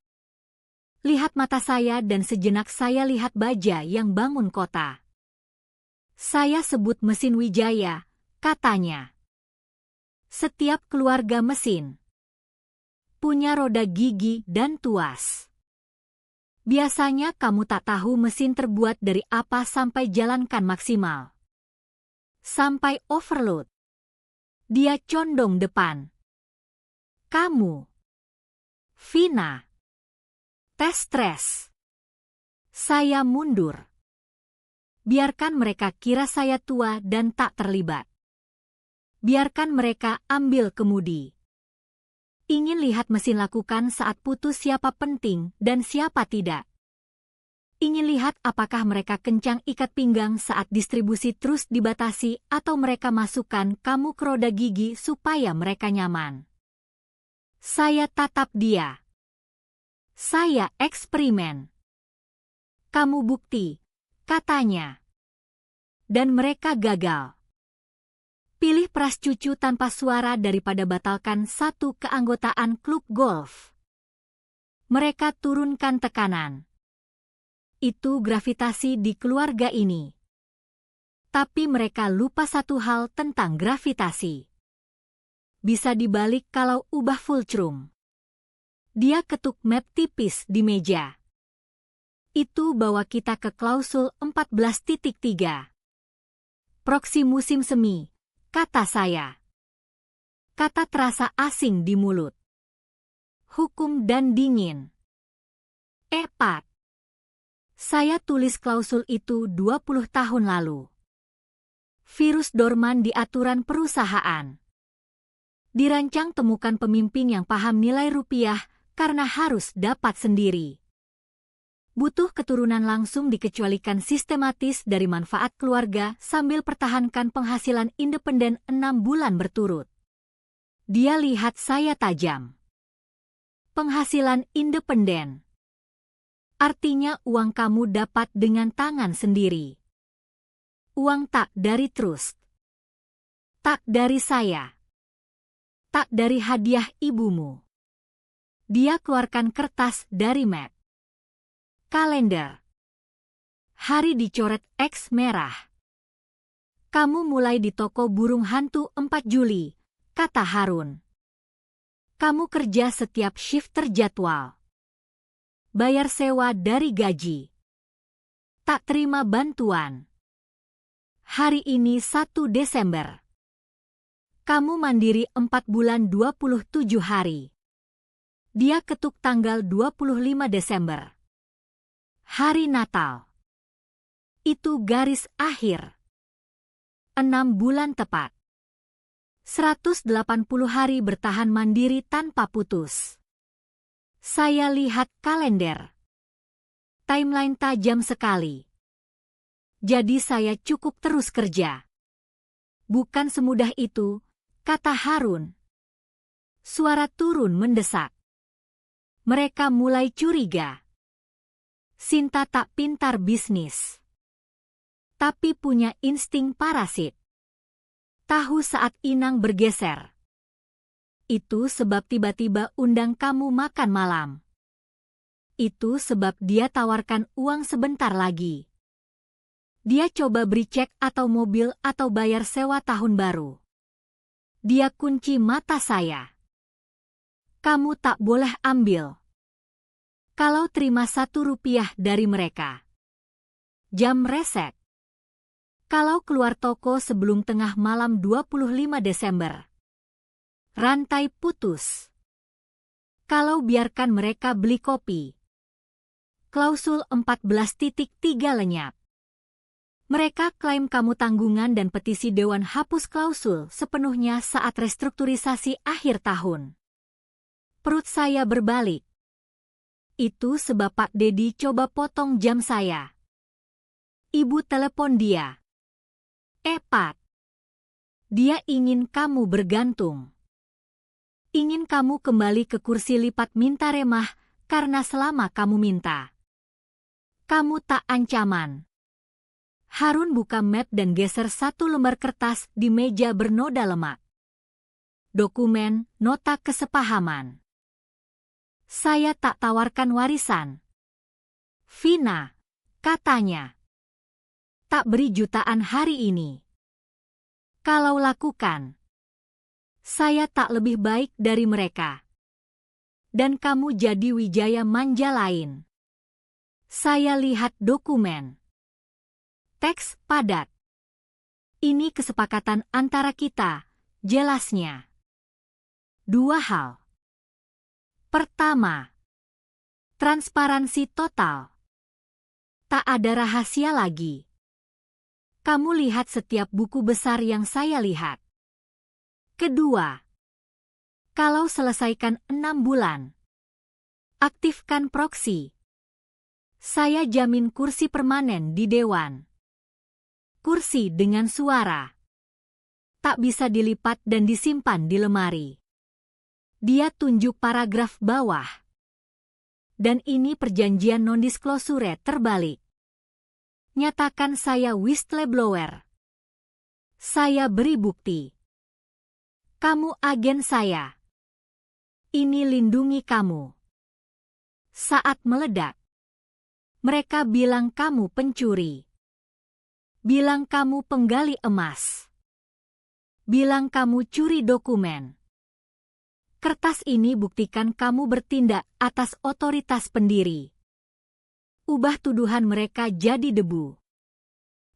Lihat mata saya dan sejenak saya lihat baja yang bangun kota. "Saya sebut mesin Wijaya," katanya. "Setiap keluarga mesin punya roda gigi dan tuas. Biasanya kamu tak tahu mesin terbuat dari apa sampai jalankan maksimal. Sampai overload." Dia condong depan. "Kamu, Vina, tes stres." Saya mundur. Biarkan mereka kira saya tua dan tak terlibat. Biarkan mereka ambil kemudi. Ingin lihat mesin lakukan saat putus siapa penting dan siapa tidak. Ingin lihat apakah mereka kencang ikat pinggang saat distribusi terus dibatasi atau mereka masukkan kamu ke roda gigi supaya mereka nyaman. Saya tatap dia. Saya eksperimen. "Kamu bukti," katanya. Dan mereka gagal. Pilih peras cucu tanpa suara daripada batalkan satu keanggotaan klub golf. Mereka turunkan tekanan. Itu gravitasi di keluarga ini. Tapi mereka lupa satu hal tentang gravitasi. Bisa dibalik kalau ubah fulcrum. Dia ketuk map tipis di meja. Itu bawa kita ke klausul 14.3. Proksi musim semi, kata saya. Kata terasa asing di mulut. Hukum dan dingin. Pat. Saya tulis klausul itu 20 tahun lalu. Virus dorman di aturan perusahaan. Dirancang temukan pemimpin yang paham nilai rupiah karena harus dapat sendiri. Butuh keturunan langsung dikecualikan sistematis dari manfaat keluarga sambil pertahankan penghasilan independen 6 bulan berturut. Dia lihat saya tajam. Penghasilan independen. Artinya uang kamu dapat dengan tangan sendiri. Uang tak dari trust. Tak dari saya. Tak dari hadiah ibumu. Dia keluarkan kertas dari map. Kalender. Hari dicoret X merah. "Kamu mulai di toko burung hantu 4 Juli, kata Harun. "Kamu kerja setiap shift terjadwal. Bayar sewa dari gaji. Tak terima bantuan. Hari ini 1 Desember. Kamu mandiri 4 bulan 27 hari. Dia ketuk tanggal 25 Desember. Hari Natal. Itu garis akhir. 6 bulan tepat. 180 hari bertahan mandiri tanpa putus. Saya lihat kalender. Timeline tajam sekali. Jadi saya cukup terus kerja. Bukan semudah itu, kata Harun. Suara turun mendesak. Mereka mulai curiga. Sinta tak pintar bisnis, tapi punya insting parasit. Tahu saat inang bergeser. Itu sebab tiba-tiba undang kamu makan malam. Itu sebab dia tawarkan uang sebentar lagi. Dia coba beri cek atau mobil atau bayar sewa tahun baru. Dia kunci mata saya. Kamu tak boleh ambil. Kalau terima 1 rupiah dari mereka. Jam reset. Kalau keluar toko sebelum tengah malam 25 Desember. Rantai putus. Kalau biarkan mereka beli kopi. Klausul 14.3 lenyap. Mereka klaim kamu tanggungan dan petisi Dewan hapus klausul sepenuhnya saat restrukturisasi akhir tahun. Perut saya berbalik. Itu sebab Pak Dedi coba potong jam saya. Ibu telepon dia. Pat. Dia ingin kamu bergantung. Ingin kamu kembali ke kursi lipat minta remah karena selama kamu minta. Kamu tak ancaman. Harun buka map dan geser 1 lembar kertas di meja bernoda lemak. Dokumen, nota kesepahaman. Saya tak tawarkan warisan. Vina, katanya. Tak beri jutaan hari ini. Kalau lakukan, saya tak lebih baik dari mereka. Dan kamu jadi Wijaya manja lain. Saya lihat dokumen. Teks padat. Ini kesepakatan antara kita, jelasnya. 2 hal. Pertama, transparansi total. Tak ada rahasia lagi. Kamu lihat setiap buku besar yang saya lihat. Kedua, kalau selesaikan 6 bulan, aktifkan proksi. Saya jamin kursi permanen di Dewan. Kursi dengan suara. Tak bisa dilipat dan disimpan di lemari. Dia tunjuk paragraf bawah. Dan ini perjanjian non-disclosure terbalik. Nyatakan saya whistleblower. Saya beri bukti. Kamu agen saya. Ini lindungi kamu. Saat meledak, mereka bilang kamu pencuri. Bilang kamu penggali emas. Bilang kamu curi dokumen. Kertas ini buktikan kamu bertindak atas otoritas pendiri. Ubah tuduhan mereka jadi debu.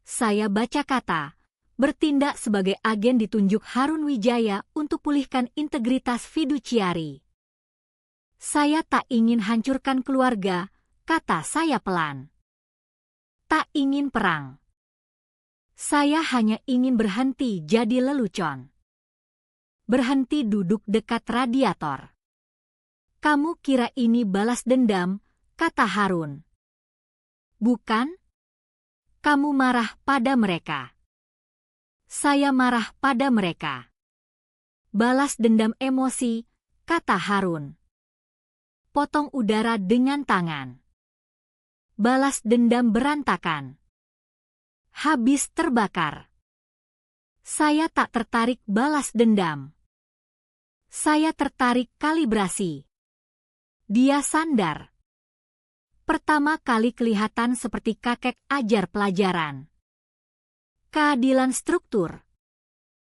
Saya baca kata, bertindak sebagai agen ditunjuk Harun Wijaya untuk pulihkan integritas fiduciari. Saya tak ingin hancurkan keluarga, kata saya pelan. Tak ingin perang. Saya hanya ingin berhenti jadi lelucon. Berhenti duduk dekat radiator. Kamu kira ini balas dendam, kata Harun. Bukan? Kamu marah pada mereka. Saya marah pada mereka. Balas dendam emosi, kata Harun. Potong udara dengan tangan. Balas dendam berantakan. Habis terbakar. Saya tak tertarik balas dendam. Saya tertarik kalibrasi. Dia sandar. Pertama kali kelihatan seperti kakek ajar pelajaran. Keadilan struktur.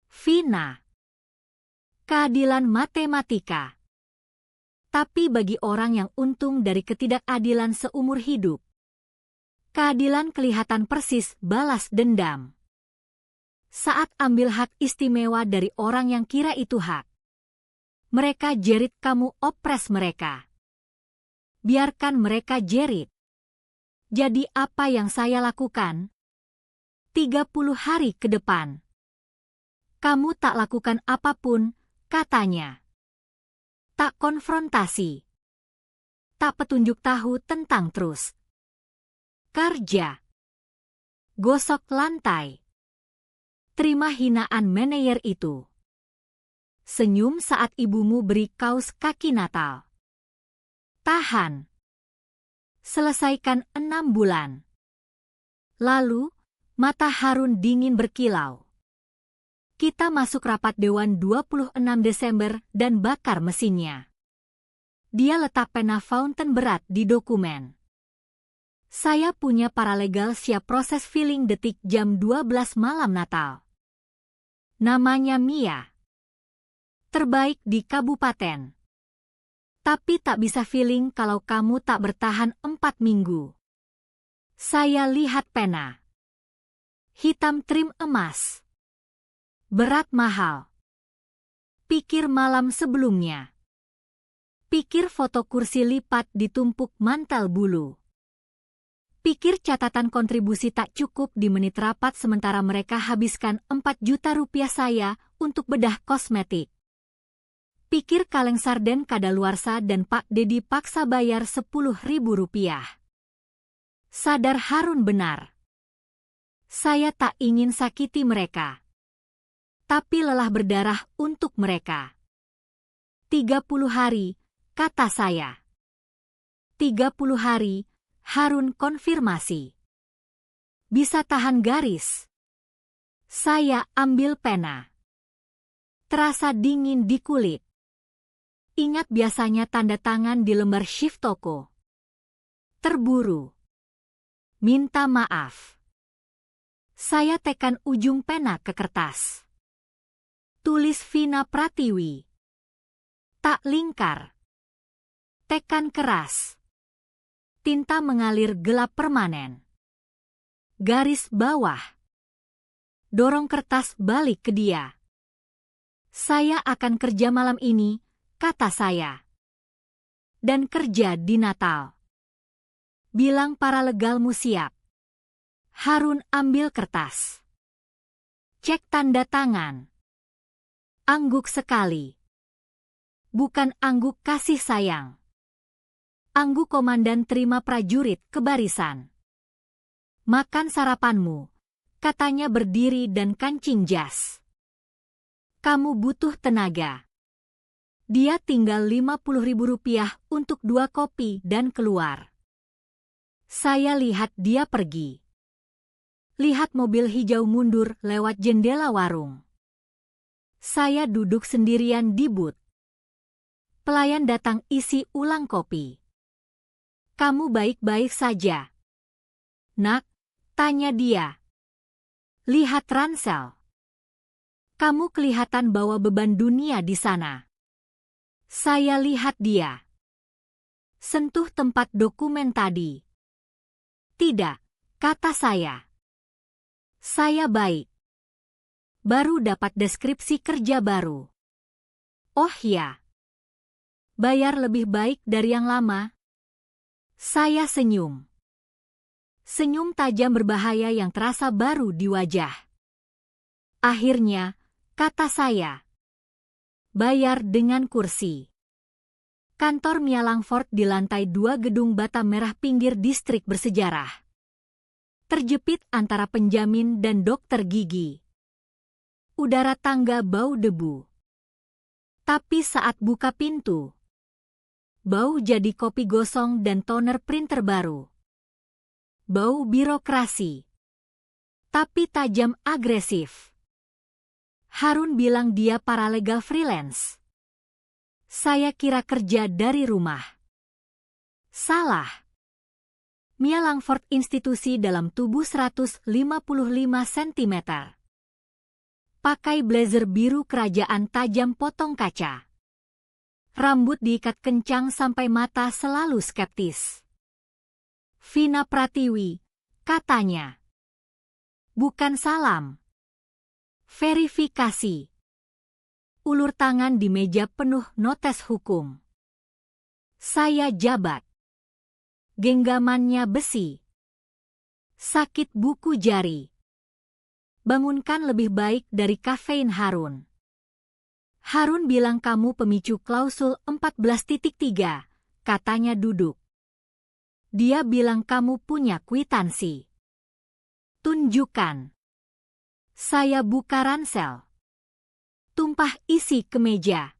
Vina. Keadilan matematika. Tapi bagi orang yang untung dari ketidakadilan seumur hidup, keadilan kelihatan persis balas dendam. Saat ambil hak istimewa dari orang yang kira itu hak, mereka jerit kamu opres mereka. Biarkan mereka jerit. Jadi apa yang saya lakukan? 30 hari ke depan. Kamu tak lakukan apapun, katanya. Tak konfrontasi. Tak petunjuk tahu tentang terus. Kerja. Gosok lantai. Terima hinaan manajer itu. Senyum saat ibumu beri kaos kaki Natal. Tahan. Selesaikan 6 bulan. Lalu, mata Harun dingin berkilau. Kita masuk rapat Dewan 26 Desember dan bakar mesinnya. Dia letak pena fountain berat di dokumen. Saya punya paralegal siap proses filing detik jam 12 malam Natal. Namanya Mia. Terbaik di kabupaten. Tapi tak bisa filing kalau kamu tak bertahan 4 minggu. Saya lihat pena. Hitam trim emas. Berat mahal. Pikir malam sebelumnya. Pikir foto kursi lipat ditumpuk mantel bulu. Pikir catatan kontribusi tak cukup di menit rapat sementara mereka habiskan 4 juta rupiah saya untuk bedah kosmetik. Pikir kaleng sarden kadaluarsa dan Pak Dedi paksa bayar 10.000 rupiah. Sadar Harun benar. Saya tak ingin sakiti mereka. Tapi lelah berdarah untuk mereka. 30 hari, kata saya. 30 hari, Harun konfirmasi. Bisa tahan garis. Saya ambil pena. Terasa dingin di kulit. Ingat biasanya tanda tangan di lembar shift toko. Terburu. Minta maaf. Saya tekan ujung pena ke kertas. Tulis Vina Pratiwi. Tak lingkar. Tekan keras. Tinta mengalir gelap permanen. Garis bawah. Dorong kertas balik ke dia. Saya akan kerja malam ini, kata saya. Dan kerja di Natal. Bilang paralegalmu siap. Harun ambil kertas. Cek tanda tangan. Angguk sekali. Bukan angguk kasih sayang. Angguk komandan terima prajurit ke barisan. Makan sarapanmu, katanya berdiri dan kancing jas. Kamu butuh tenaga. Dia tinggal 50.000 rupiah untuk 2 kopi dan keluar. Saya lihat dia pergi. Lihat mobil hijau mundur lewat jendela warung. Saya duduk sendirian di booth. Pelayan datang isi ulang kopi. Kamu baik-baik saja? Nak, tanya dia. Lihat ransel. Kamu kelihatan bawa beban dunia di sana. Saya lihat dia. Sentuh tempat dokumen tadi. Tidak, kata saya. Saya baik. Baru dapat deskripsi kerja baru. Oh ya. Bayar lebih baik dari yang lama. Saya senyum. Senyum tajam berbahaya yang terasa baru di wajah. Akhirnya, kata saya. Bayar dengan kursi. Kantor Mia Langford di lantai 2 gedung bata merah pinggir distrik bersejarah. Terjepit antara penjamin dan dokter gigi. Udara tangga bau debu. Tapi saat buka pintu, bau jadi kopi gosong dan toner printer baru. Bau birokrasi. Tapi tajam agresif. Harun bilang dia paralegal freelance. Saya kira kerja dari rumah. Salah. Mia Langford institusi dalam tubuh 155 cm. Pakai blazer biru kerajaan tajam potong kaca. Rambut diikat kencang sampai mata selalu skeptis. Vina Pratiwi, katanya. Bukan salam. Verifikasi. Ulur tangan di meja penuh notes hukum. Saya jabat. Genggamannya besi. Sakit buku jari. Bangunkan lebih baik dari kafein Harun. Harun bilang kamu pemicu klausul 14.3, katanya duduk. Dia bilang kamu punya kwitansi. Tunjukkan. Saya buka ransel. tumpah isi kemeja.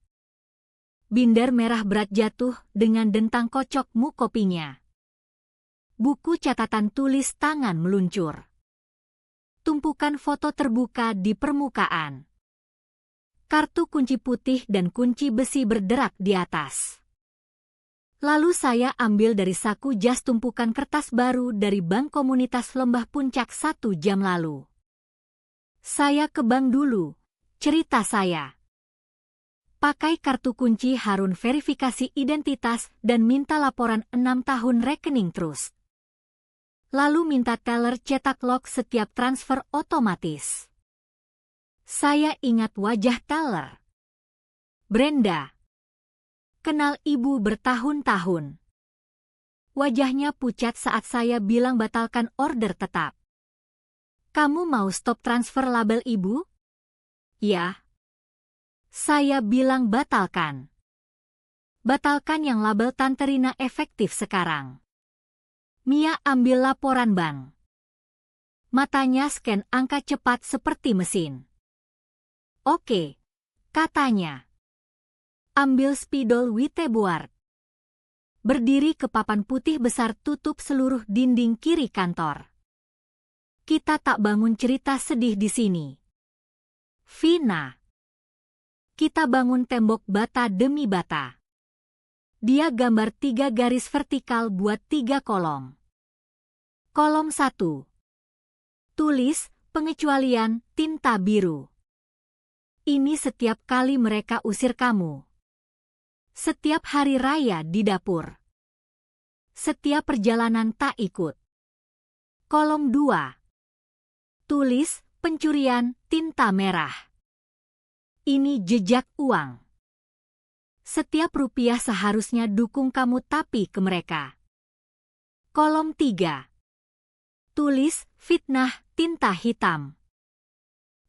Binder merah berat jatuh dengan dentang kocok muk kopinya. Buku catatan tulis tangan meluncur. Tumpukan foto terbuka di permukaan. Kartu kunci putih dan kunci besi berderak di atas. Lalu saya ambil dari saku jas tumpukan kertas baru dari Bank Komunitas Lembah Puncak 1 jam lalu. Saya ke bank dulu, cerita saya. Pakai kartu kunci Harun verifikasi identitas dan minta laporan 6 tahun rekening terus. Lalu minta teller cetak log setiap transfer otomatis. Saya ingat wajah teller. Brenda. Kenal ibu bertahun-tahun. Wajahnya pucat saat saya bilang batalkan order tetap. Kamu mau stop transfer label ibu? Ya. Saya bilang batalkan. Batalkan yang label Tante Rina efektif sekarang. Mia ambil laporan bank. Matanya scan angka cepat seperti mesin. Oke, katanya. Ambil spidol Witeboard. Berdiri ke papan putih besar tutup seluruh dinding kiri kantor. Kita tak bangun cerita sedih di sini. Vina. Kita bangun tembok bata demi bata. Dia gambar 3 garis vertikal buat 3 kolom. Kolom 1. Tulis, pengecualian, tinta biru. Ini setiap kali mereka usir kamu. Setiap hari raya di dapur. Setiap perjalanan tak ikut. Kolom 2. Tulis, pencurian, tinta merah. Ini jejak uang. Setiap rupiah seharusnya dukung kamu tapi ke mereka. Kolom 3. Tulis, fitnah, tinta hitam.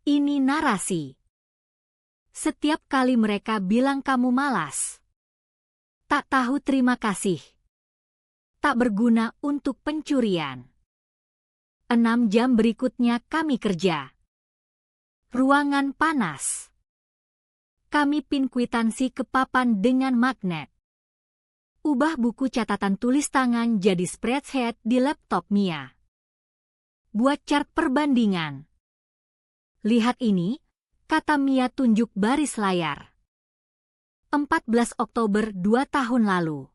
Ini narasi. Setiap kali mereka bilang kamu malas. Tak tahu terima kasih. Tak berguna untuk pencurian. 6 jam berikutnya kami kerja. Ruangan panas. Kami pin kwitansi ke papan dengan magnet. Ubah buku catatan tulis tangan jadi spreadsheet di laptop Mia. Buat chart perbandingan. Lihat ini, kata Mia tunjuk baris layar. 14 Oktober 2 tahun lalu.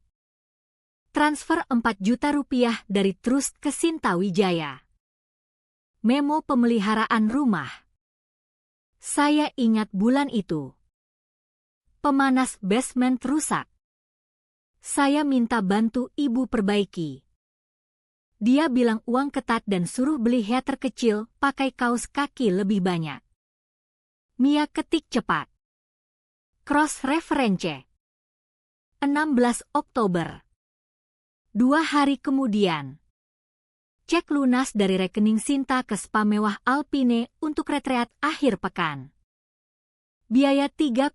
Transfer 4 juta rupiah dari Trust ke Sinta Wijaya. Memo pemeliharaan rumah. Saya ingat bulan itu. Pemanas basement rusak. Saya minta bantu ibu perbaiki. Dia bilang uang ketat dan suruh beli heater kecil pakai kaos kaki lebih banyak. Mia ketik cepat. Cross reference. 16 Oktober. 2 hari kemudian. Cek lunas dari rekening Sinta ke spa mewah Alpine untuk retreat akhir pekan. Biaya 3,8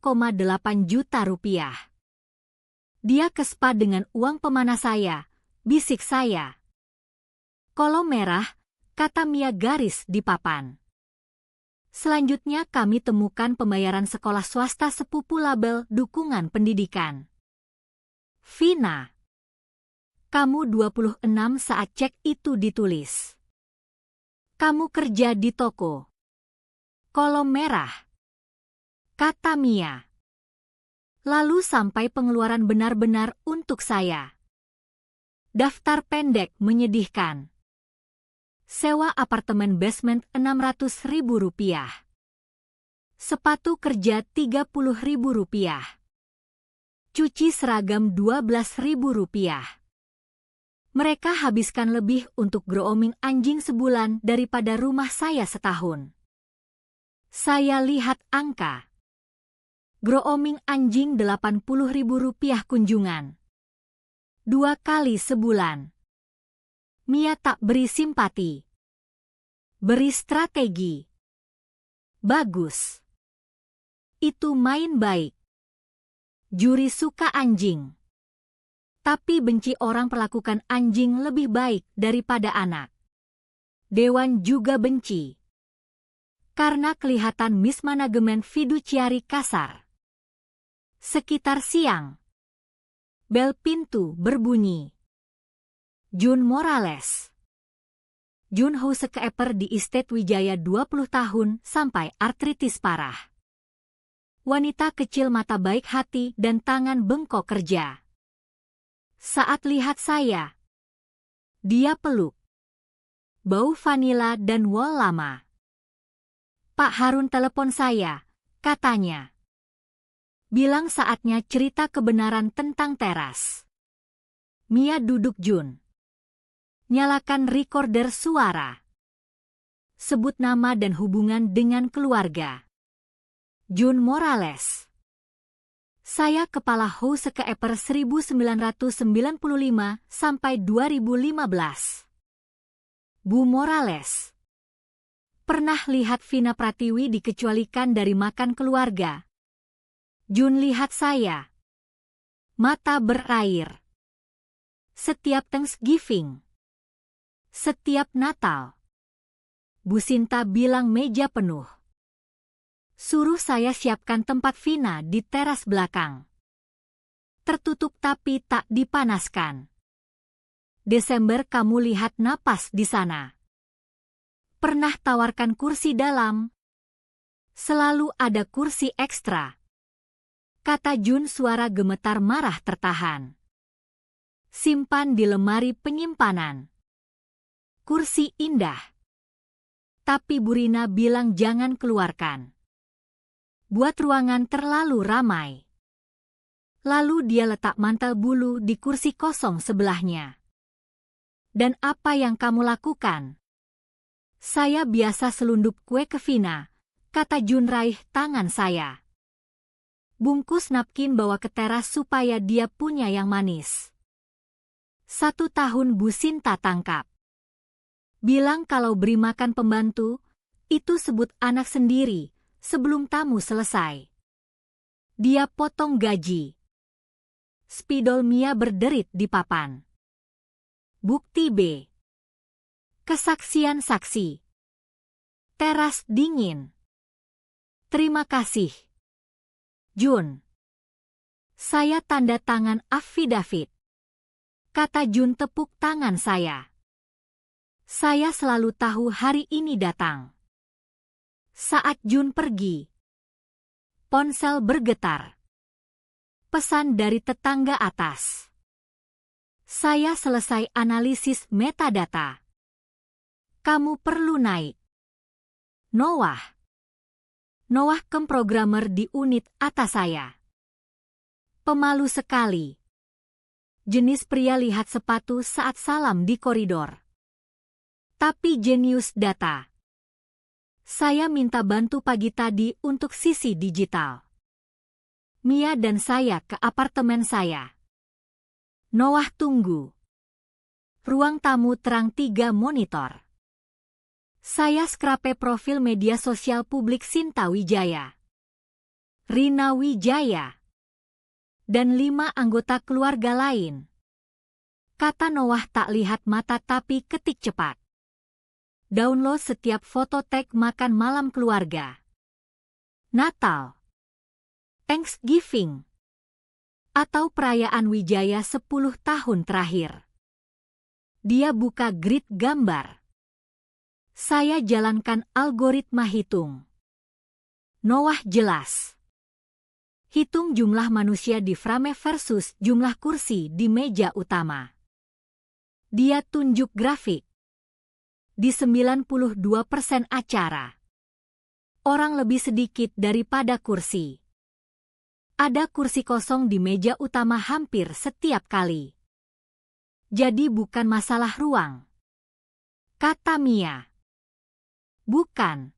juta rupiah. Dia ke spa dengan uang pemanas saya, bisik saya. Kolom merah, kata Mia garis di papan. Selanjutnya kami temukan pembayaran sekolah swasta sepupu label dukungan pendidikan. Vina. Kamu 26 saat cek itu ditulis. Kamu kerja di toko. Kolom merah. Kata Mia. Lalu sampai pengeluaran benar-benar untuk saya. Daftar pendek menyedihkan. Sewa apartemen basement 600.000 rupiah. Sepatu kerja 30.000 rupiah. Cuci seragam 12.000 rupiah. Mereka habiskan lebih untuk grooming anjing sebulan daripada rumah saya setahun. Saya lihat angka. Grooming anjing 80.000 rupiah kunjungan. 2 kali sebulan. Mia tak beri simpati. Beri strategi. Bagus. Itu main baik. Juri suka anjing. Tapi benci orang perlakukan anjing lebih baik daripada anak. Dewan juga benci. Karena kelihatan mismanajemen fiduciari kasar. Sekitar siang. Bel pintu berbunyi. Jun Morales. Junho sekeeper di Estate Wijaya 20 tahun sampai artritis parah. Wanita kecil mata baik hati dan tangan bengkok kerja. Saat lihat saya, dia peluk. Bau vanila dan wol lama. Pak Harun telepon saya, katanya. Bilang saatnya cerita kebenaran tentang teras. Mia duduk Jun. Nyalakan recorder suara. Sebut nama dan hubungan dengan keluarga. Jun Morales. Saya kepala Ho sekeeper 1995 sampai 2015. Bu Morales. Pernah lihat Vina Pratiwi dikecualikan dari makan keluarga? Jun lihat saya. Mata berair. Setiap Thanksgiving. Setiap Natal. Bu Sinta bilang meja penuh. Suruh saya siapkan tempat Vina di teras belakang. Tertutup tapi tak dipanaskan. Desember kamu lihat napas di sana. Pernah tawarkan kursi dalam? Selalu ada kursi ekstra. Kata Jun suara gemetar marah tertahan. Simpan di lemari penyimpanan. Kursi indah. Tapi Bu Rina bilang jangan keluarkan. Buat ruangan terlalu ramai. Lalu dia letak mantel bulu di kursi kosong sebelahnya. Dan apa yang kamu lakukan? Saya biasa selundup kue ke Vina, kata Jun raih tangan saya. Bungkus napkin bawa ke teras supaya dia punya yang manis. 1 tahun Bu Sinta tangkap. Bilang kalau beri makan pembantu, itu sebut anak sendiri. Sebelum tamu selesai. Dia potong gaji. Spidol Mia berderit di papan. Bukti B. Kesaksian saksi. Teras dingin. Terima kasih. Jun. Saya tanda tangan affidavit. Kata Jun tepuk tangan saya. Saya selalu tahu hari ini datang. Saat Jun pergi, ponsel bergetar. Pesan dari tetangga atas. Saya selesai analisis metadata. Kamu perlu naik. Noah. Noah programmer di unit atas saya. Pemalu sekali. Jenis pria lihat sepatu saat salam di koridor. Tapi jenius data. Saya minta bantu pagi tadi untuk sisi digital. Mia dan saya ke apartemen saya. Noah tunggu. Ruang tamu terang 3 monitor. Saya scrape profil media sosial publik Sinta Wijaya, Rina Wijaya, dan 5 anggota keluarga lain. Kata Noah tak lihat mata tapi ketik cepat. Download setiap foto tag makan malam keluarga. Natal. Thanksgiving. Atau perayaan Wijaya 10 tahun terakhir. Dia buka grid gambar. Saya jalankan algoritma hitung. Noah jelas. Hitung jumlah manusia di frame versus jumlah kursi di meja utama. Dia tunjuk grafik. Di 92% acara. Orang lebih sedikit daripada kursi. Ada kursi kosong di meja utama hampir setiap kali. Jadi bukan masalah ruang. Kata Mia. Bukan.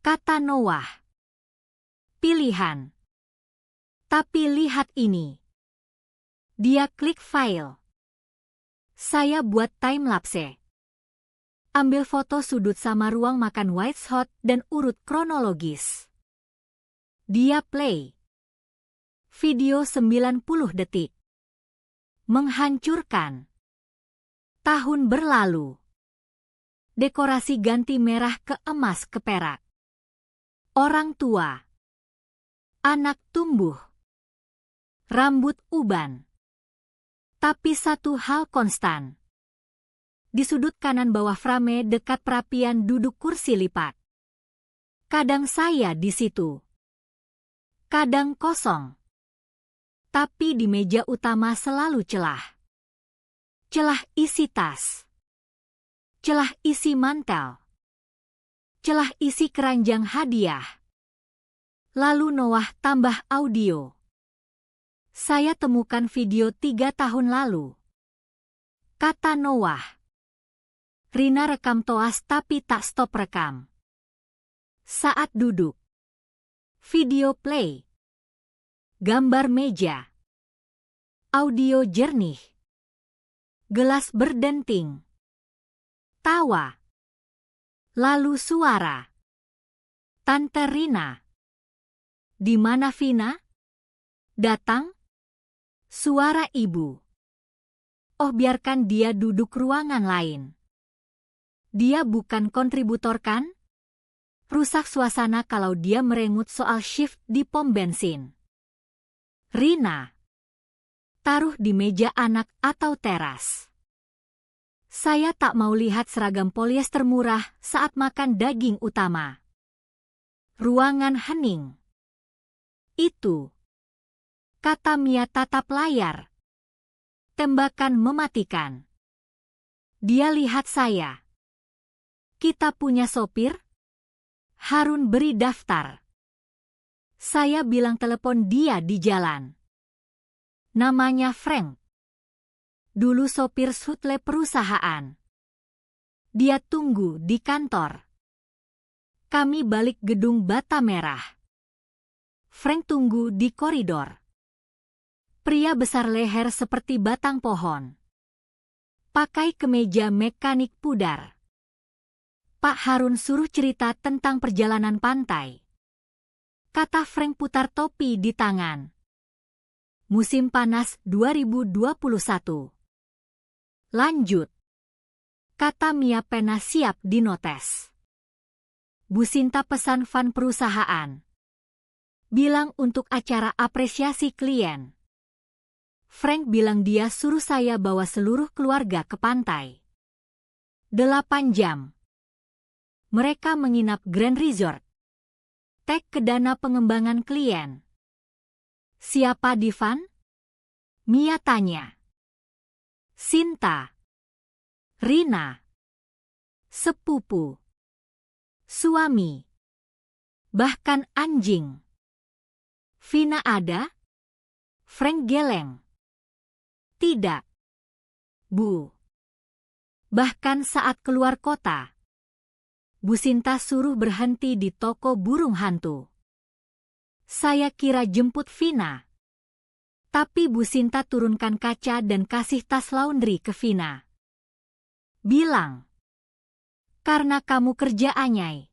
Kata Noah. Pilihan. Tapi lihat ini. Dia klik file. Saya buat time-lapse. Ambil foto sudut sama ruang makan White's Hot dan urut kronologis. Dia play. Video 90 detik. Menghancurkan. Tahun berlalu. Dekorasi ganti merah ke emas ke perak. Orang tua. Anak tumbuh. Rambut uban. Tapi satu hal konstan. Di sudut kanan bawah frame dekat perapian duduk kursi lipat. Kadang saya di situ. Kadang kosong. Tapi di meja utama selalu celah. Celah isi tas. Celah isi mantel. Celah isi keranjang hadiah. Lalu Noah tambah audio. Saya temukan video 3 tahun lalu. Kata Noah. Rina rekam toas tapi tak stop rekam. Saat duduk. Video play. Gambar meja. Audio jernih. Gelas berdenting. Tawa. Lalu suara. Tante Rina. Di mana Vina? Datang? Suara ibu. Oh, biarkan dia duduk ruangan lain. Dia bukan kontributor kan? Rusak suasana kalau dia merengut soal shift di pom bensin. Rina. Taruh di meja anak atau teras. Saya tak mau lihat seragam polyester murah saat makan daging utama. Ruangan hening. Itu. Kata Mia tatap layar. Tembakan mematikan. Dia lihat saya. Kita punya sopir? Harun beri daftar. Saya bilang telepon dia di jalan. Namanya Frank. Dulu sopir shuttle perusahaan. Dia tunggu di kantor. Kami balik gedung bata merah. Frank tunggu di koridor. Pria besar leher seperti batang pohon. Pakai kemeja mekanik pudar. Pak Harun suruh cerita tentang perjalanan pantai. Kata Frank putar topi di tangan. Musim panas 2021. Lanjut. Kata Mia pena siap dinotes. Bu Sinta pesan van perusahaan. Bilang untuk acara apresiasi klien. Frank bilang dia suruh saya bawa seluruh keluarga ke pantai. 8 jam. Mereka menginap Grand Resort. Tag ke dana pengembangan klien. Siapa di van? Mia tanya. Sinta. Rina. Sepupu. Suami. Bahkan anjing. Vina ada? Frank geleng. Tidak. Bu. Bahkan saat keluar kota. Bu Sinta suruh berhenti di toko burung hantu. Saya kira jemput Vina. Tapi Bu Sinta turunkan kaca dan kasih tas laundry ke Vina. Bilang. Karena kamu kerja anyai.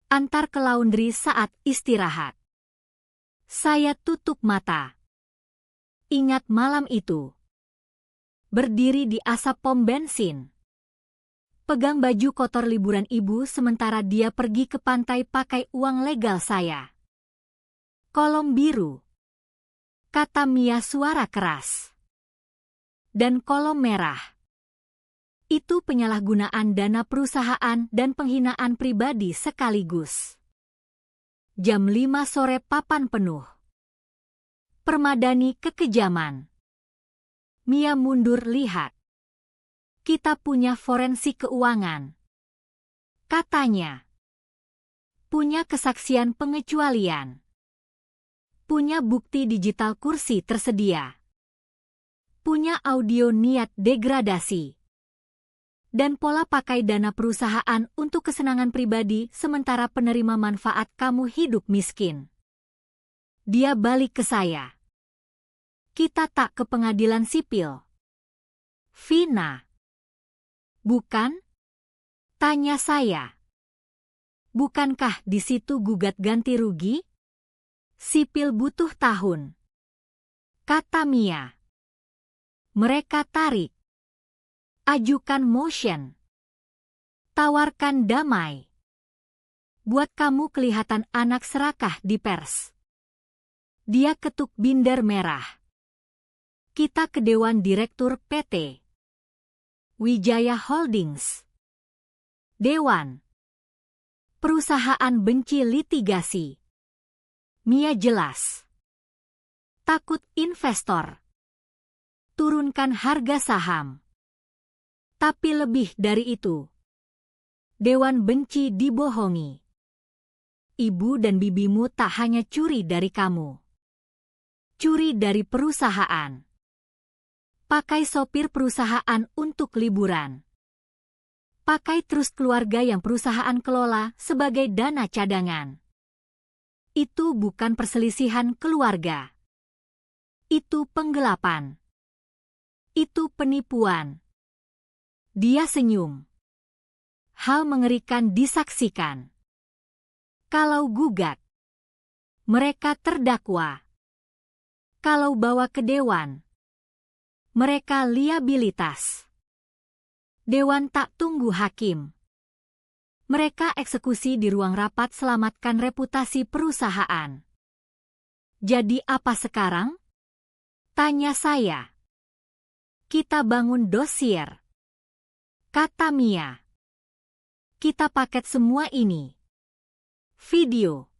Antar ke laundry saat istirahat. Saya tutup mata. Ingat malam itu. Berdiri di asap pom bensin. Pegang baju kotor liburan ibu sementara dia pergi ke pantai pakai uang legal saya. Kolom biru. Kata Mia suara keras. Dan kolom merah. Itu penyalahgunaan dana perusahaan dan penghinaan pribadi sekaligus. Jam 5 sore papan penuh. Permadani kekejaman. Mia mundur lihat. Kita punya forensik keuangan. Katanya. Punya kesaksian pengecualian. Punya bukti digital kursi tersedia. Punya audio niat degradasi. Dan pola pakai dana perusahaan untuk kesenangan pribadi sementara penerima manfaat kamu hidup miskin. Dia balik ke saya. Kita tak ke pengadilan sipil. Vina. Bukan? Tanya saya. Bukankah di situ gugat ganti rugi? Sipil butuh tahun. Kata Mia. Mereka tarik. Ajukan motion. Tawarkan damai. Buat kamu kelihatan anak serakah di pers. Dia ketuk binder merah. Kita ke Dewan Direktur PT Wijaya Holdings. Dewan. Perusahaan benci litigasi. Mia jelas. Takut investor. Turunkan harga saham. Tapi lebih dari itu. Dewan benci dibohongi. Ibu dan bibimu tak hanya curi dari kamu. Curi dari perusahaan. Pakai sopir perusahaan untuk liburan. Pakai terus keluarga yang perusahaan kelola sebagai dana cadangan. Itu bukan perselisihan keluarga. Itu penggelapan. Itu penipuan. Dia senyum. Hal mengerikan disaksikan. Kalau gugat, mereka terdakwa. Kalau bawa ke dewan, mereka liabilitas. Dewan tak tunggu hakim. Mereka eksekusi di ruang rapat selamatkan reputasi perusahaan. Jadi apa sekarang? Tanya saya. Kita bangun dosier. Kata Mia. Kita paket semua ini. Video.